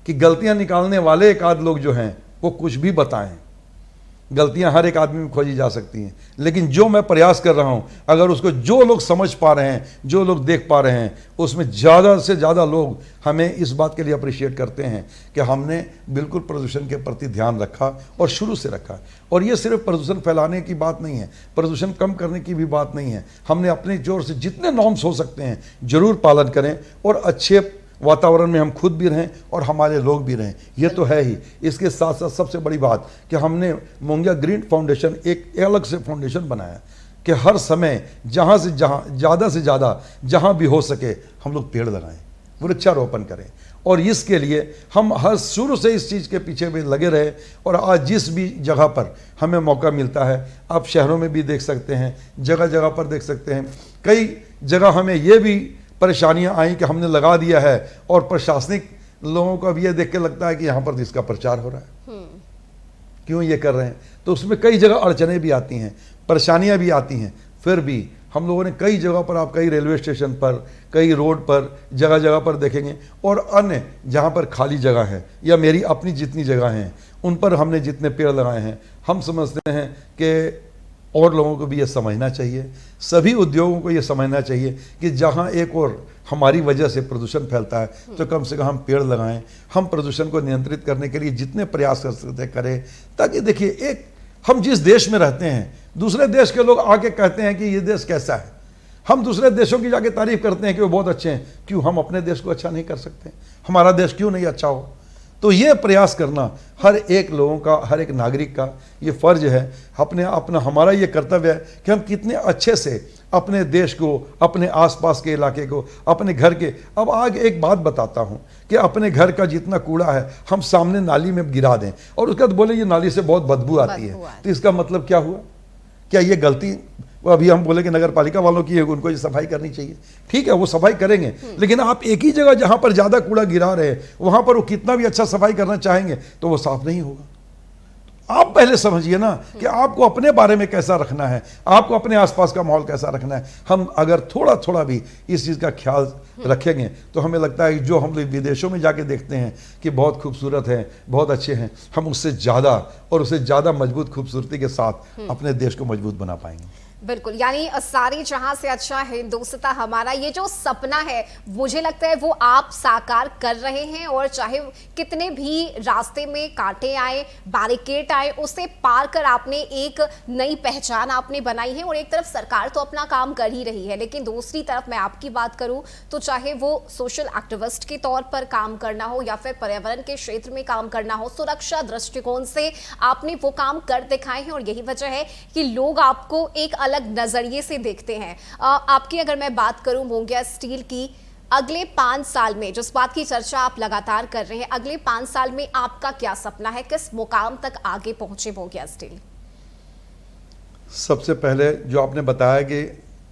कि गलतियां निकालने वाले एक आध लोग जो हैं वो कुछ भी बताएं, गलतियां हर एक आदमी में खोजी जा सकती हैं, लेकिन जो मैं प्रयास कर रहा हूं, अगर उसको जो लोग समझ पा रहे हैं, जो लोग देख पा रहे हैं, उसमें ज़्यादा से ज़्यादा लोग हमें इस बात के लिए अप्रिशिएट करते हैं कि हमने बिल्कुल प्रदूषण के प्रति ध्यान रखा और शुरू से रखा। और ये सिर्फ प्रदूषण फैलाने की बात नहीं है, प्रदूषण कम करने की भी बात नहीं है। हमने अपने जोर से जितने नॉर्म्स हो सकते हैं ज़रूर पालन करें और अच्छे वातावरण में हम खुद भी रहें और हमारे लोग भी रहें, ये तो है ही। इसके साथ साथ सबसे बड़ी बात कि हमने मोंगिया ग्रीन फाउंडेशन एक अलग से फाउंडेशन बनाया कि हर समय जहाँ से जहाँ ज़्यादा से ज़्यादा जहाँ भी हो सके हम लोग पेड़ लगाएं, वृक्षारोपण करें। और इसके लिए हम हर शुरू से इस चीज़ के पीछे भी लगे रहे। और आज जिस भी जगह पर हमें मौका मिलता है, आप शहरों में भी देख सकते हैं, जगह जगह पर देख सकते हैं, कई जगह हमें ये भी परेशानियां आई कि हमने लगा दिया है और प्रशासनिक लोगों को भी ये देख के लगता है कि यहाँ पर इसका प्रचार हो रहा है, क्यों ये कर रहे हैं। तो उसमें कई जगह अड़चने भी आती हैं, परेशानियां भी आती हैं। फिर भी हम लोगों ने कई जगह पर, आप कई रेलवे स्टेशन पर, कई रोड पर, जगह जगह पर देखेंगे, और अन्य जहाँ पर खाली जगह है या मेरी अपनी जितनी जगह हैं उन पर हमने जितने पेड़ लगाए हैं, हम समझते हैं कि और लोगों को भी ये समझना चाहिए, सभी उद्योगों को ये समझना चाहिए कि जहाँ एक और हमारी वजह से प्रदूषण फैलता है तो कम से कम हम पेड़ लगाएं। हम प्रदूषण को नियंत्रित करने के लिए जितने प्रयास कर सकते हैं करें, ताकि देखिए, एक हम जिस देश में रहते हैं, दूसरे देश के लोग आके कहते हैं कि ये देश कैसा है, हम दूसरे देशों की जाके तारीफ करते हैं कि वो बहुत अच्छे हैं, क्यों हम अपने देश को अच्छा नहीं कर सकते? हमारा देश क्यों नहीं अच्छा हो? तो ये प्रयास करना हर एक लोगों का, हर एक नागरिक का ये फ़र्ज है। अपना हमारा ये कर्तव्य है कि हम कितने अच्छे से अपने देश को, अपने आसपास के इलाके को, अपने घर के, अब आगे एक बात बताता हूँ कि अपने घर का जितना कूड़ा है हम सामने नाली में गिरा दें और उसके बाद बोले ये नाली से बहुत बदबू आती है, तो इसका मतलब क्या हुआ? क्या ये गलती वो अभी हम बोले कि नगर पालिका वालों की है, उनको ये सफाई करनी चाहिए? ठीक है, वो सफाई करेंगे, लेकिन आप एक ही जगह जहां पर ज्यादा कूड़ा गिरा रहे हैं वहां पर वो कितना भी अच्छा सफाई करना चाहेंगे तो वो साफ नहीं होगा। आप पहले समझिए ना कि आपको अपने बारे में कैसा रखना है, आपको अपने आसपास का माहौल कैसा रखना है। हम अगर थोड़ा थोड़ा भी इस चीज़ का ख्याल रखेंगे तो हमें लगता है कि जो हम लोग विदेशों में जाके देखते हैं कि बहुत खूबसूरत है, बहुत अच्छे हैं, हम उससे ज़्यादा और उससे ज़्यादा मजबूत खूबसूरती के साथ अपने देश को मजबूत बना पाएंगे। बिल्कुल, यानी सारी जहां से अच्छा हिंदुस्ता हमारा, ये जो सपना है मुझे लगता है वो आप साकार कर रहे हैं। और चाहे कितने भी रास्ते में कांटे आए, बैरिकेड आए, उसे पार कर आपने एक नई पहचान आपने बनाई है। और एक तरफ सरकार तो अपना काम कर ही रही है, लेकिन दूसरी तरफ मैं आपकी बात करूं तो चाहे वो सोशल एक्टिविस्ट के तौर पर काम करना हो या फिर पर्यावरण के क्षेत्र में काम करना हो, सुरक्षा दृष्टिकोण से आपने वो काम कर दिखाए हैं। और यही वजह है कि लोग आपको एक अलग नजरिए से देखते हैं। आपकी अगर मैं बात करूं मोंगिया स्टील की, अगले 5 साल में जिस बात की चर्चा आप लगातार कर रहे हैं, अगले 5 साल में आपका क्या सपना है? किस मुकाम तक आगे पहुंचे मोंगिया स्टील? सबसे पहले जो आपने बताया कि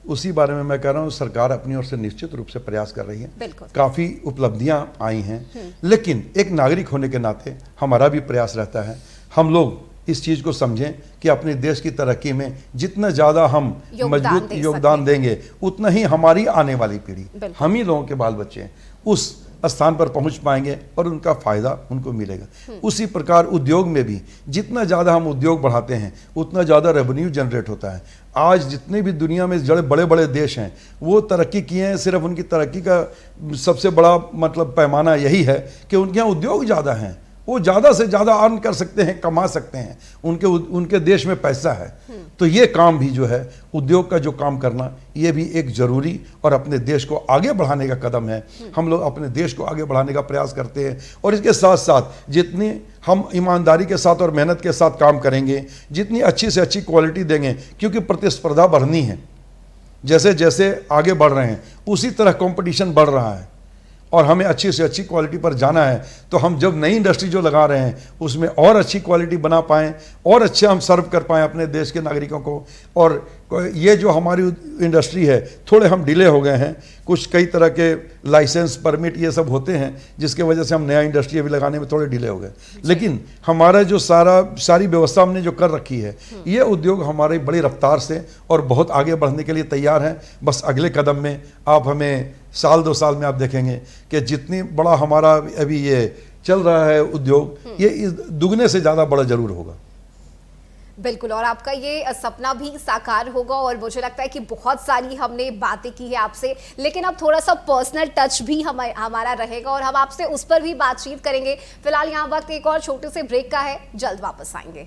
उसी बारे में मैं कह रहा हूँ, सरकार अपनी ओर से निश्चित रूप से प्रयास कर रही है, काफ़ी उपलब्धियां आई हैं, लेकिन एक नागरिक होने के नाते हमारा भी प्रयास रहता है हम लोग इस चीज़ को समझें कि अपने देश की तरक्की में जितना ज़्यादा हम मजबूत योगदान देंगे उतना ही हमारी आने वाली पीढ़ी, हम ही लोगों के बाल बच्चे उस स्थान पर पहुंच पाएंगे और उनका फ़ायदा उनको मिलेगा। उसी प्रकार उद्योग में भी जितना ज़्यादा हम उद्योग बढ़ाते हैं उतना ज़्यादा रेवेन्यू जनरेट होता है। आज जितने भी दुनिया में जड़े बड़े बड़े देश हैं वो तरक्की किए हैं, सिर्फ उनकी तरक्की का सबसे बड़ा मतलब पैमाना यही है कि उनके यहाँ उद्योग ज़्यादा हैं, वो ज़्यादा से ज़्यादा अर्न कर सकते हैं, कमा सकते हैं, उनके देश में पैसा है। तो ये काम भी जो है, उद्योग का जो काम करना, ये भी एक ज़रूरी और अपने देश को आगे बढ़ाने का कदम है। हम लोग अपने देश को आगे बढ़ाने का प्रयास करते हैं और इसके साथ साथ जितनी हम ईमानदारी के साथ और मेहनत के साथ काम करेंगे, जितनी अच्छी से अच्छी क्वालिटी देंगे, क्योंकि प्रतिस्पर्धा बढ़नी है। जैसे जैसे आगे बढ़ रहे हैं उसी तरह कंपटीशन बढ़ रहा है और हमें अच्छी से अच्छी क्वालिटी पर जाना है। तो हम जब नई इंडस्ट्री जो लगा रहे हैं उसमें और अच्छी क्वालिटी बना पाएँ और अच्छे हम सर्व कर पाएँ अपने देश के नागरिकों को। और ये जो हमारी इंडस्ट्री है, थोड़े हम डिले हो गए हैं, कुछ कई तरह के लाइसेंस परमिट ये सब होते हैं जिसके वजह से हम नया इंडस्ट्री अभी लगाने में थोड़े डिले हो गए। लेकिन हमारा जो सारी व्यवस्था हमने जो कर रखी है, ये उद्योग हमारे बड़ी रफ्तार से और बहुत आगे बढ़ने के लिए तैयार है। बस अगले कदम में आप हमें साल 2 साल में आप देखेंगे कि जितनी बड़ा हमारा अभी ये चल रहा है उद्योग, ये दुगने से ज़्यादा बड़ा जरूर होगा। बिल्कुल, और आपका ये सपना भी साकार होगा। और मुझे लगता है कि बहुत सारी हमने बातें की है आपसे, लेकिन अब थोड़ा सा पर्सनल टच भी हमारा रहेगा और हम आपसे उस पर भी बातचीत करेंगे। फिलहाल यहाँ वक्त एक और छोटे से ब्रेक का है, जल्द वापस आएंगे।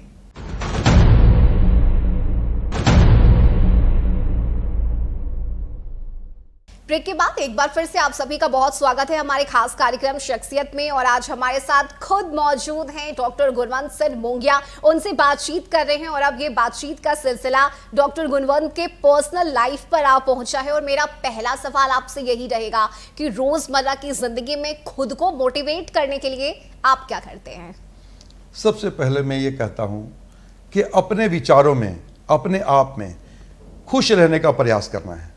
ब्रेक के बाद एक बार फिर से आप सभी का बहुत स्वागत है हमारे खास कार्यक्रम शख्सियत में। और आज हमारे साथ खुद मौजूद हैं डॉक्टर गुणवंत सिंह मोंगिया, उनसे बातचीत कर रहे हैं। और अब ये बातचीत का सिलसिला डॉक्टर गुणवंत के पर्सनल लाइफ पर आ पहुंचा है। और मेरा पहला सवाल आपसे यही रहेगा कि रोजमर्रा की जिंदगी में खुद को मोटिवेट करने के लिए आप क्या करते हैं? सबसे पहले मैं ये कहता हूँ कि अपने विचारों में, अपने आप में खुश रहने का प्रयास करना है।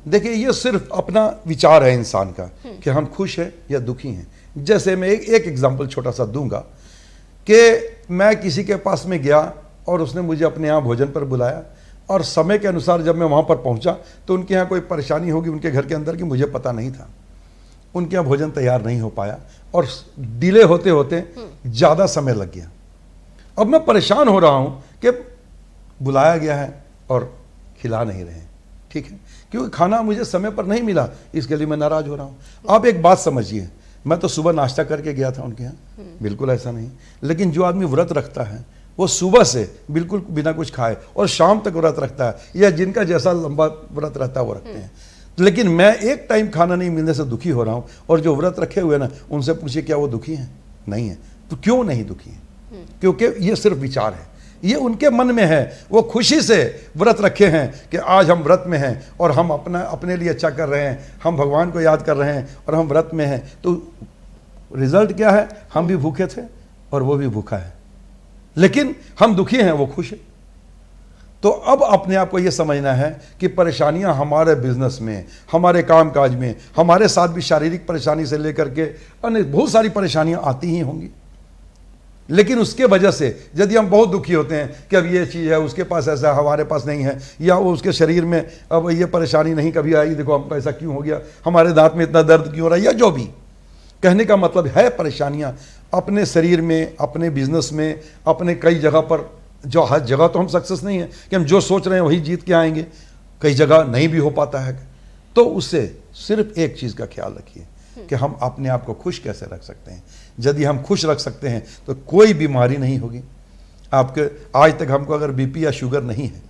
देखिए, ये सिर्फ अपना विचार है इंसान का कि हम खुश हैं या दुखी हैं। जैसे मैं एक एग्जांपल छोटा सा दूंगा कि मैं किसी के पास में गया और उसने मुझे अपने यहाँ भोजन पर बुलाया, और समय के अनुसार जब मैं वहाँ पर पहुँचा तो उनके यहाँ कोई परेशानी होगी उनके घर के अंदर की मुझे पता नहीं था। उनके यहाँ भोजन तैयार नहीं हो पाया और डिले होते होते ज़्यादा समय लग गया। अब मैं परेशान हो रहा हूँ कि बुलाया गया है और खिला नहीं रहे, ठीक है, क्योंकि खाना मुझे समय पर नहीं मिला, इसके लिए मैं नाराज हो रहा हूँ। आप एक बात समझिए, मैं तो सुबह नाश्ता करके गया था उनके यहाँ, बिल्कुल ऐसा नहीं। लेकिन जो आदमी व्रत रखता है वो सुबह से बिल्कुल बिना कुछ खाए और शाम तक व्रत रखता है, या जिनका जैसा लंबा व्रत रहता है वो रखते हैं। लेकिन मैं एक टाइम खाना नहीं मिलने से दुखी हो रहा हूँ, और जो व्रत रखे हुए ना उनसे पूछिए क्या वो दुखी हैं? नहीं है। तो क्यों नहीं दुखी हैं? क्योंकि ये सिर्फ विचार है, ये उनके मन में है। वो खुशी से व्रत रखे हैं कि आज हम व्रत में हैं और हम अपने लिए अच्छा कर रहे हैं, हम भगवान को याद कर रहे हैं और हम व्रत में हैं। तो रिजल्ट क्या है? हम भी भूखे थे और वो भी भूखा है, लेकिन हम दुखी हैं, वो खुश है। तो अब अपने आप को ये समझना है कि परेशानियां हमारे बिजनेस में, हमारे कामकाज में, हमारे साथ भी शारीरिक परेशानी से लेकर के अन्य बहुत सारी परेशानियां आती ही होंगी। लेकिन उसके वजह से यदि हम बहुत दुखी होते हैं कि अब ये चीज़ है, उसके पास ऐसा हमारे पास नहीं है, या वो उसके शरीर में अब ये परेशानी नहीं कभी आई, देखो हमको ऐसा क्यों हो गया, हमारे दांत में इतना दर्द क्यों हो रहा है, या जो भी कहने का मतलब है, परेशानियां अपने शरीर में, अपने बिजनेस में, अपने कई जगह पर, जो हर जगह तो हम सक्सेस नहीं है कि हम जो सोच रहे हैं वही जीत के आएंगे, कई जगह नहीं भी हो पाता है। तो उससे सिर्फ एक चीज़ का ख्याल रखिए कि हम अपने आप को खुश कैसे रख सकते हैं। यदि हम खुश रख सकते हैं तो कोई बीमारी नहीं होगी आपके। आज तक हमको अगर बीपी या शुगर नहीं है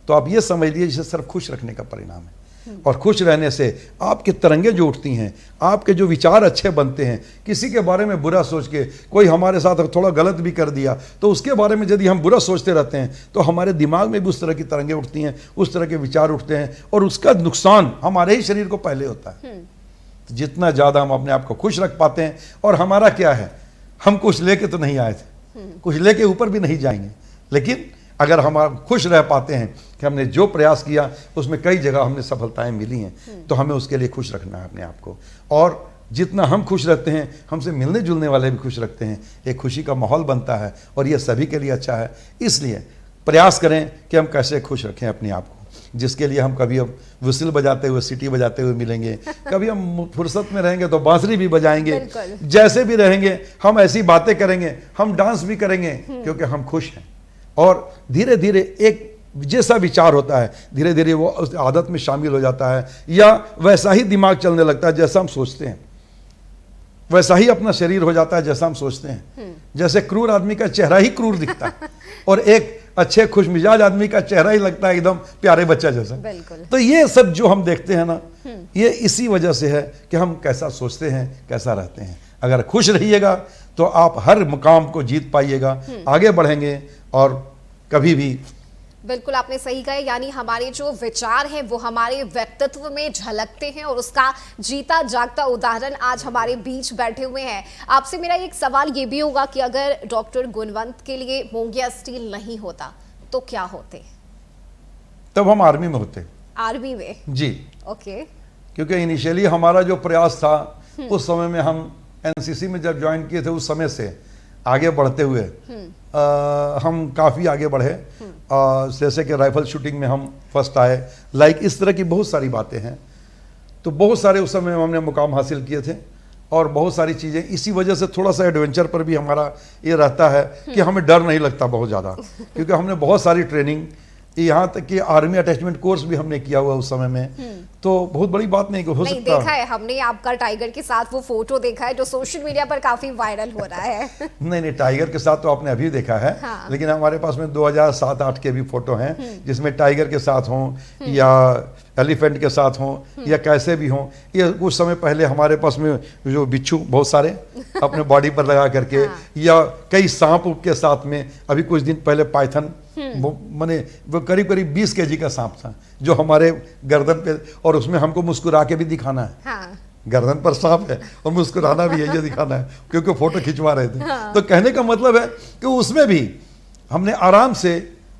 तो आप ये समझ लीजिए जिसे सिर्फ खुश रखने का परिणाम है। और खुश रहने से आपके तरंगे जो उठती हैं, आपके जो विचार अच्छे बनते हैं, किसी के बारे में बुरा सोच के कोई हमारे साथ थोड़ा गलत भी कर दिया तो उसके बारे में यदि हम बुरा सोचते रहते हैं तो हमारे दिमाग में भी उस तरह की तरंगे उठती हैं, उस तरह के विचार उठते हैं, और उसका नुकसान हमारे ही शरीर को पहले होता है। जितना ज़्यादा हम अपने आप को खुश रख पाते हैं, और हमारा क्या है, हम कुछ लेके तो नहीं आए थे, कुछ लेके ऊपर भी नहीं जाएंगे, लेकिन अगर हम खुश रह पाते हैं कि हमने जो प्रयास किया उसमें कई जगह हमने सफलताएं मिली हैं, तो हमें उसके लिए खुश रखना है अपने आप को। और जितना हम खुश रहते हैं, हमसे मिलने जुलने वाले भी खुश रखते हैं, एक खुशी का माहौल बनता है, और ये सभी के लिए अच्छा है। इसलिए प्रयास करें कि हम कैसे खुश रखें अपने आप को, जिसके लिए हम कभी अब विसिल बजाते हुए, सीटी बजाते हुए मिलेंगे, कभी हम फुर्सत में रहेंगे तो बांसुरी भी बजाएंगे, जैसे भी रहेंगे हम ऐसी बातें करेंगे, हम डांस भी करेंगे, क्योंकि हम खुश हैं। और धीरे धीरे एक जैसा विचार होता है, धीरे धीरे वो उस आदत में शामिल हो जाता है, या वैसा ही दिमाग चलने लगता है जैसा हम सोचते हैं। वैसा ही अपना शरीर हो जाता है जैसा हम सोचते हैं। जैसे क्रूर आदमी का चेहरा ही क्रूर दिखता है और एक अच्छे खुशमिजाज आदमी का चेहरा ही लगता है एकदम प्यारे बच्चा जैसा। बिल्कुल। तो ये सब जो हम देखते हैं ना, ये इसी वजह से है कि हम कैसा सोचते हैं, कैसा रहते हैं। अगर खुश रहिएगा तो आप हर मुकाम को जीत पाइएगा, आगे बढ़ेंगे और कभी भी। बिल्कुल आपने सही कहा, यानी हमारे जो विचार हैं वो हमारे व्यक्तित्व में झलकते हैं और उसका जीता जागता उदाहरण आज हमारे बीच बैठे हुए हैं। आपसे मेरा एक सवाल ये भी होगा कि अगर डॉक्टर गुणवंत के लिए मोंगिया स्टील नहीं होता तो क्या होते? तब हम आर्मी में होते। आर्मी में? जी। ओके। क्योंकि इनिशियली हमारा जो प्रयास था उस समय में, हम एनसीसी में जब ज्वाइन किए थे उस समय से आगे बढ़ते हुए हम काफ़ी आगे बढ़े। जैसे कि राइफल शूटिंग में हम फर्स्ट आए, लाइक इस तरह की बहुत सारी बातें हैं। तो बहुत सारे उस समय हमने मुकाम हासिल किए थे और बहुत सारी चीज़ें, इसी वजह से थोड़ा सा एडवेंचर पर भी हमारा ये रहता है कि हमें डर नहीं लगता बहुत ज़्यादा, क्योंकि हमने बहुत सारी ट्रेनिंग, यहाँ तक कि आर्मी अटैचमेंट कोर्स भी हमने किया हुआ उस समय में। तो बहुत बड़ी बात नहीं हो सकता। देखा है हमने आपका टाइगर के साथ वो फोटो देखा है जो सोशल मीडिया पर काफी वायरल हो रहा है। नहीं, टाइगर के साथ तो आपने अभी देखा है। हाँ। लेकिन हमारे पास में 2007-8 के भी फोटो हैं जिसमें टाइगर के साथ हों या एलिफेंट के साथ हों या कैसे भी हों। ये कुछ समय पहले हमारे पास में जो बिच्छू बहुत सारे अपने बॉडी पर लगा करके हाँ। या कई सांप के साथ में, अभी कुछ दिन पहले पाइथन, माने वो करीब करीब 20 केजी का सांप था जो हमारे गर्दन पे, और उसमें हमको मुस्कुरा के भी दिखाना है। हाँ। गर्दन पर सांप है और मुस्कुराना भी है, ये दिखाना है, क्योंकि फोटो खिंचवा रहे थे। हाँ। तो कहने का मतलब है कि उसमें भी हमने आराम से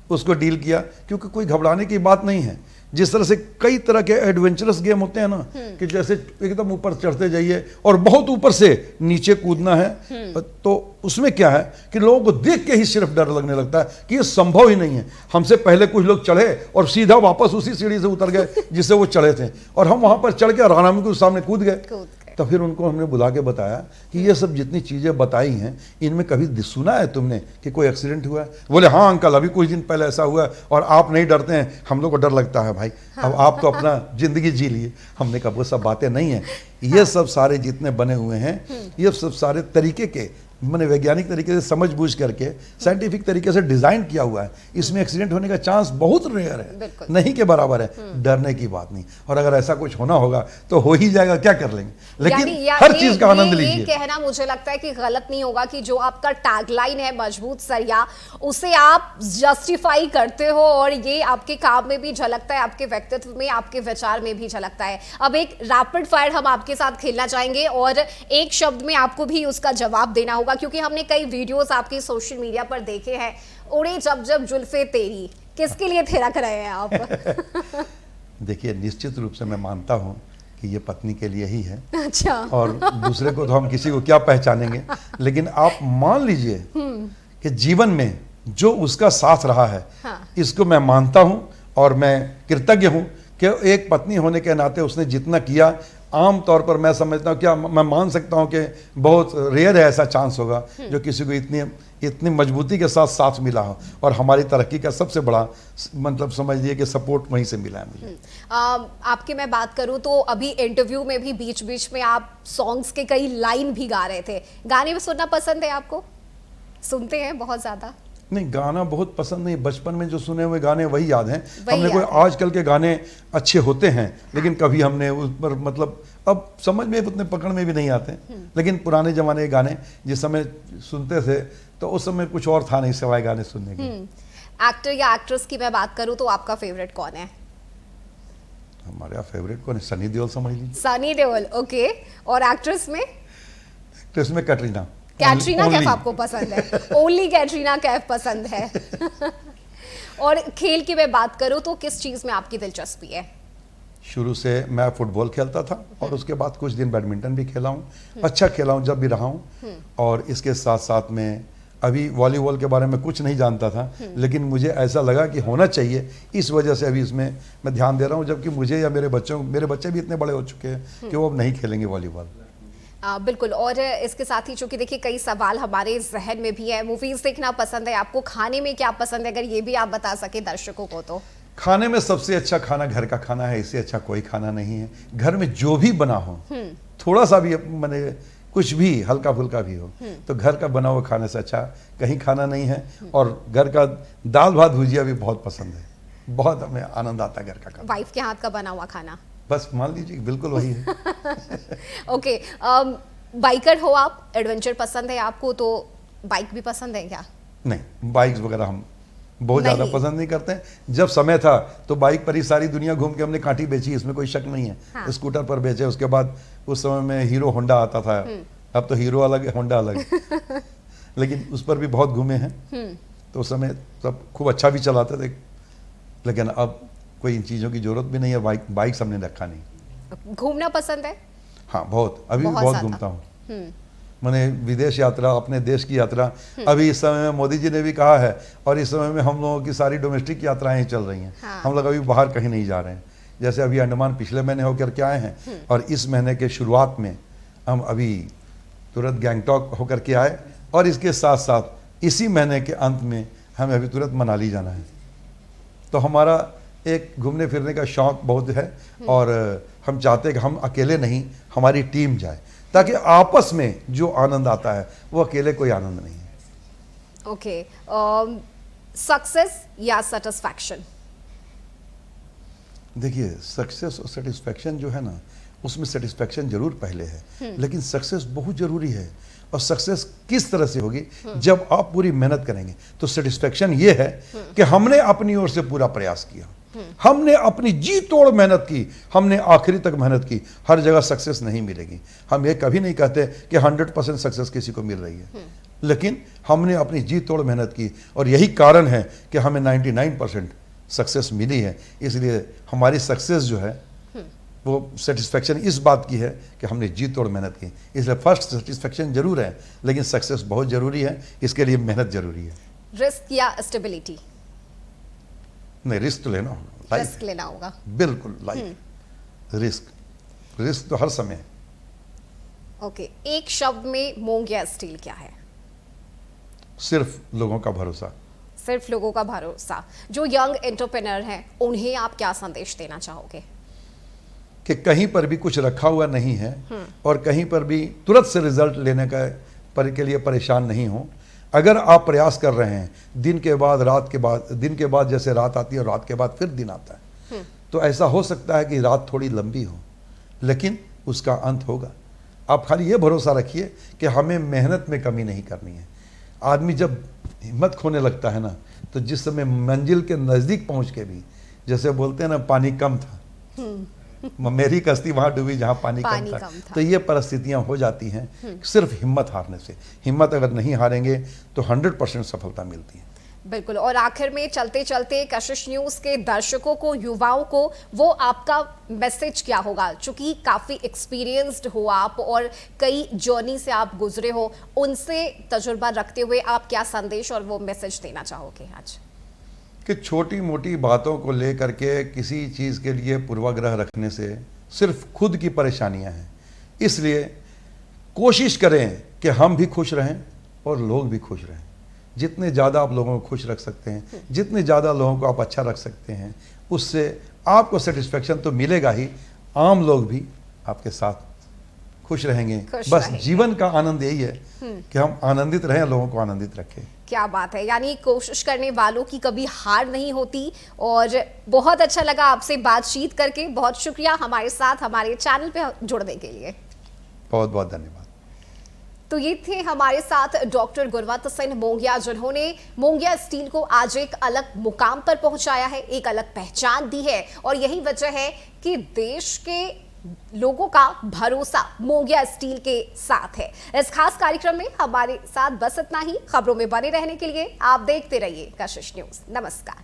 उसको डील किया, क्योंकि कोई घबराने की बात नहीं है। जिस तरह से कई तरह के एडवेंचरस गेम होते हैं ना, कि जैसे एकदम ऊपर चढ़ते जाइए और बहुत ऊपर से नीचे कूदना है, तो उसमें क्या है कि लोगों को देख के ही सिर्फ डर लगने लगता है कि ये संभव ही नहीं है। हमसे पहले कुछ लोग चढ़े और सीधा वापस उसी सीढ़ी से उतर गए जिससे वो चढ़े थे, और हम वहां पर चढ़ के आराम के सामने कूद गए। तो फिर उनको हमने बुला के बताया कि ये सब जितनी चीज़ें बताई हैं, इनमें कभी सुना है तुमने कि कोई एक्सीडेंट हुआ है? बोले हाँ अंकल, अभी कुछ दिन पहले ऐसा हुआ है, और आप नहीं डरते हैं, हम लोग को डर लगता है भाई। हाँ। अब आप तो अपना जिंदगी जी लिए। हमने कहा वो सब बातें नहीं हैं। हाँ। ये सब सारे जितने बने हुए हैं, ये सब सारे तरीके के, मैंने वैज्ञानिक तरीके से समझ बूझ करके साइंटिफिक तरीके से डिजाइन किया हुआ है। इसमें एक्सीडेंट होने का चांस बहुत रेयर है, नहीं के बराबर है। डरने की बात नहीं, और अगर ऐसा कुछ होना होगा तो हो ही जाएगा, क्या कर लेंगे, लेकिन हर चीज का आनंद लीजिए। ये कहना मुझे लगता है कि गलत नहीं होगा कि जो आपका टैगलाइन है मजबूत सरिया, उसे आप जस्टिफाई करते हो, और ये आपके काम में भी झलकता है, आपके व्यक्तित्व में, आपके विचार में भी झलकता है। अब एक रैपिड फायर हम आपके साथ खेलना चाहेंगे और एक शब्द में आपको भी उसका जवाब देना होगा, क्योंकि हमने कई वीडियोस आपके सोशल मीडिया पर देखे हैं। उड़े जब जब जुल्फे तेरी, किसके लिए थिरक रहे हैं आप? देखिए, निश्चित रूप से मैं मानता हूं कि ये पत्नी के लिए ही है। अच्छा। और दूसरे को तो हम किसी को क्या पहचानेंगे, लेकिन आप मान लीजिए कि जीवन में जो उसका साथ रहा है, हाँ। इसको मैं मानता हूं और मैं कृतज्ञ हूं कि एक पत्नी होने के नाते उसने जितना किया, आम तौर पर मैं समझता हूँ, क्या मैं मान सकता हूँ कि बहुत रेयर है ऐसा चांस होगा जो किसी को इतनी मजबूती के साथ साथ मिला हो, और हमारी तरक्की का सबसे बड़ा मतलब समझ लीजिए कि सपोर्ट वहीं से मिला है मुझे। आपकी मैं बात करूँ तो अभी इंटरव्यू में भी बीच बीच में आप सॉन्ग्स के कई लाइन भी गा रहे थे। गाने में सुनना पसंद है आपको? सुनते हैं बहुत ज्यादा? नहीं, गाना बहुत पसंद नहीं, बचपन में जो सुने हुए गाने वही याद हैं। हमने कोई आजकल के गाने अच्छे होते हैं, लेकिन कभी हमने उस पर मतलब अब समझ में उतने पकड़ में भी नहीं आते। लेकिन पुराने जमाने के गाने जिस समय सुनते थे तो उस समय कुछ और था नहीं सिवाय गाने सुनने के। एक्टर या एक्ट्रेस की मैं बात करूं तो आपका फेवरेट कौन है? हमारे यहाँ फेवरेट कौन है? सनी देओल समझ लीजिए। सनी देओल, ओके। और एक्ट्रेस में? एक्ट्रेस में कैटरीना। कैटरीना कैफ आपको पसंद है? ओनली कैटरीना कैफ पसंद है। और खेल की मैं बात करूं तो किस चीज में आपकी दिलचस्पी है? शुरू से मैं फुटबॉल खेलता था और उसके बाद कुछ दिन बैडमिंटन भी खेला हूँ, अच्छा खेला हूँ जब भी रहा हूँ। और इसके साथ साथ में अभी वॉलीबॉल के बारे में कुछ नहीं जानता था, लेकिन मुझे ऐसा लगा कि होना चाहिए, इस वजह से अभी इसमें मैं ध्यान दे रहा हूँ, जबकि मुझे या मेरे बच्चे भी इतने बड़े हो चुके हैं कि वो अब नहीं खेलेंगे वॉलीबॉल। बिल्कुल। और इसके साथ ही चूंकि देखिए कई सवाल हमारे जहन में भी है, मूवीज देखना पसंद है आपको, खाने में क्या पसंद है, अगर ये भी आप बता सके दर्शकों को तो? खाने में सबसे अच्छा खाना घर का खाना है, इससे अच्छा कोई खाना नहीं है। घर में जो भी बना हो, थोड़ा सा भी मैंने कुछ भी हल्का फुल्का भी हो, तो घर का बना हुआ खाने से अच्छा कहीं खाना नहीं है। और घर का दाल भात भुजिया भी बहुत पसंद है, बहुत हमें आनंद आता है घर का खाना। वाइफ के हाथ का बना हुआ खाना बस मान लीजिए बिल्कुल वही है। ओके, बाइकर हो आप, एडवेंचर पसंद है आपको, तो बाइक भी पसंद है क्या? नहीं, बाइक्स वगैरह हम बहुत ज़्यादा नहीं। पसंद नहीं करते हैं। जब समय था तो बाइक पर ही सारी दुनिया घूम के हमने कांटी बेची, इसमें कोई शक नहीं है। हाँ। स्कूटर पर बेचे, उसके बाद उस समय में हीरो होंडा आता था, अब तो हीरो अलग है, होंडा अलग है। लेकिन उस पर भी बहुत घूमे हैं, तो उस समय सब खूब अच्छा भी चलाते थे। लेकिन अब कोई इन चीज़ों की जरूरत भी नहीं है, बाइक हमने रखा नहीं। घूमना पसंद है? हाँ बहुत, अभी भी बहुत बहुत ज़्यादा। घूमता हूँ। मैंने विदेश यात्रा, अपने देश की यात्रा, अभी इस समय में मोदी जी ने भी कहा है, और इस समय में हम लोगों की सारी डोमेस्टिक यात्राएं ही चल रही हैं। हाँ। हम लोग अभी बाहर कहीं नहीं जा रहे हैं। जैसे अभी अंडमान पिछले महीने होकर के आए हैं, और इस महीने के शुरुआत में हम अभी तुरंत गैंगटॉक होकर के आए, और इसके साथ साथ इसी महीने के अंत में हमें अभी तुरंत मनाली जाना है। तो हमारा एक घूमने फिरने का शौक बहुत है, और हम चाहते हैं कि हम अकेले नहीं, हमारी टीम जाए, ताकि आपस में जो आनंद आता है वो अकेले कोई आनंद नहीं है। ओके, सक्सेस या सेटिस्फैक्शन? देखिए, सक्सेस और सेटिस्फैक्शन जो है ना, उसमें सेटिस्फैक्शन जरूर पहले है, लेकिन सक्सेस बहुत जरूरी है। और सक्सेस किस तरह से होगी? जब आप पूरी मेहनत करेंगे। तो सेटिस्फैक्शन ये है कि हमने अपनी ओर से पूरा प्रयास किया, हमने अपनी जी तोड़ मेहनत की, हमने आखिरी तक मेहनत की। हर जगह सक्सेस नहीं मिलेगी, हम ये कभी नहीं कहते कि 100% सक्सेस किसी को मिल रही है, लेकिन हमने अपनी जी तोड़ मेहनत की, और यही कारण है कि हमें 99% सक्सेस मिली है। इसलिए हमारी सक्सेस जो है वो सेटिस्फैक्शन इस बात की है कि हमने जी तोड़ मेहनत की। इसलिए फर्स्ट सेटिस्फैक्शन जरूर है, लेकिन सक्सेस बहुत जरूरी है, इसके लिए मेहनत जरूरी है। रिस्क या स्टेबिलिटी? नहीं, रिस्क तो लेना होगा, लाइफ रिस्क लेना होगा। बिल्कुल लाइफ। रिस्क तो हर समय है। ओके, एक शब्द में मोंगिया स्टील क्या है? सिर्फ लोगों का भरोसा। सिर्फ लोगों का भरोसा। जो यंग एंटरप्रेन्योर हैं, उन्हें आप क्या संदेश देना चाहोगे? कि कहीं पर भी कुछ रखा हुआ नहीं है, और कहीं पर भी तुरंत से रिजल्ट लेने के लिए परेशान नहीं हो। अगर आप प्रयास कर रहे हैं, दिन के बाद रात के बाद, दिन के बाद जैसे रात आती है और रात के बाद फिर दिन आता है, तो ऐसा हो सकता है कि रात थोड़ी लंबी हो, लेकिन उसका अंत होगा। आप खाली ये भरोसा रखिए कि हमें मेहनत में कमी नहीं करनी है। आदमी जब हिम्मत खोने लगता है ना, तो जिस समय मंजिल के नज़दीक पहुंच के भी, जैसे बोलते हैं ना, पानी कम था, मेरी कश्ती वहां डूबी जहां पानी कम था। तो ये परिस्थितियां हो जाती हैं सिर्फ हिम्मत हारने से। हिम्मत अगर नहीं हारेंगे तो 100% सफलता मिलती है। बिल्कुल। और आखिर में चलते चलते कशिश न्यूज़ के दर्शकों को, युवाओं को, वो आपका मैसेज क्या होगा? चूंकि काफ़ी एक्सपीरियंस्ड हो आप और कई जर्नी से आप गुजरे हो, उनसे तजुर्बा रखते हुए आप क्या संदेश और वो मैसेज देना चाहोगे आज? कि छोटी मोटी बातों को लेकर के किसी चीज़ के लिए पूर्वाग्रह रखने से सिर्फ खुद की परेशानियां हैं। इसलिए कोशिश करें कि हम भी खुश रहें और लोग भी खुश रहें। जितने ज़्यादा आप लोगों को खुश रख सकते हैं, जितने ज़्यादा लोगों को आप अच्छा रख सकते हैं, उससे आपको सेटिस्फेक्शन तो मिलेगा ही, आम लोग भी आपके साथ खुश रहेंगे। बस जीवन का आनंद यही है कि हम आनंदित रहें, लोगों को आनंदित रखें। क्या बात है, यानी कोशिश करने वालों की कभी हार नहीं होती। और बहुत अच्छा लगा आपसे बातचीत करके। बहुत शुक्रिया हमारे साथ, हमारे चैनल पे जुड़ने के लिए। बहुत बहुत धन्यवाद। तो ये थे हमारे साथ डॉक्टर गुरवंत सिंह मोंगिया, जिन्होंने मोंगिया स्टील को आज एक अलग मुकाम पर पहुंचाया है, एक अलग पहचान दी है। और यही वजह है कि देश के लोगों का भरोसा मोंगिया स्टील के साथ है। इस खास कार्यक्रम में हमारे साथ बस इतना ही। खबरों में बने रहने के लिए आप देखते रहिए कशिश न्यूज़। नमस्कार।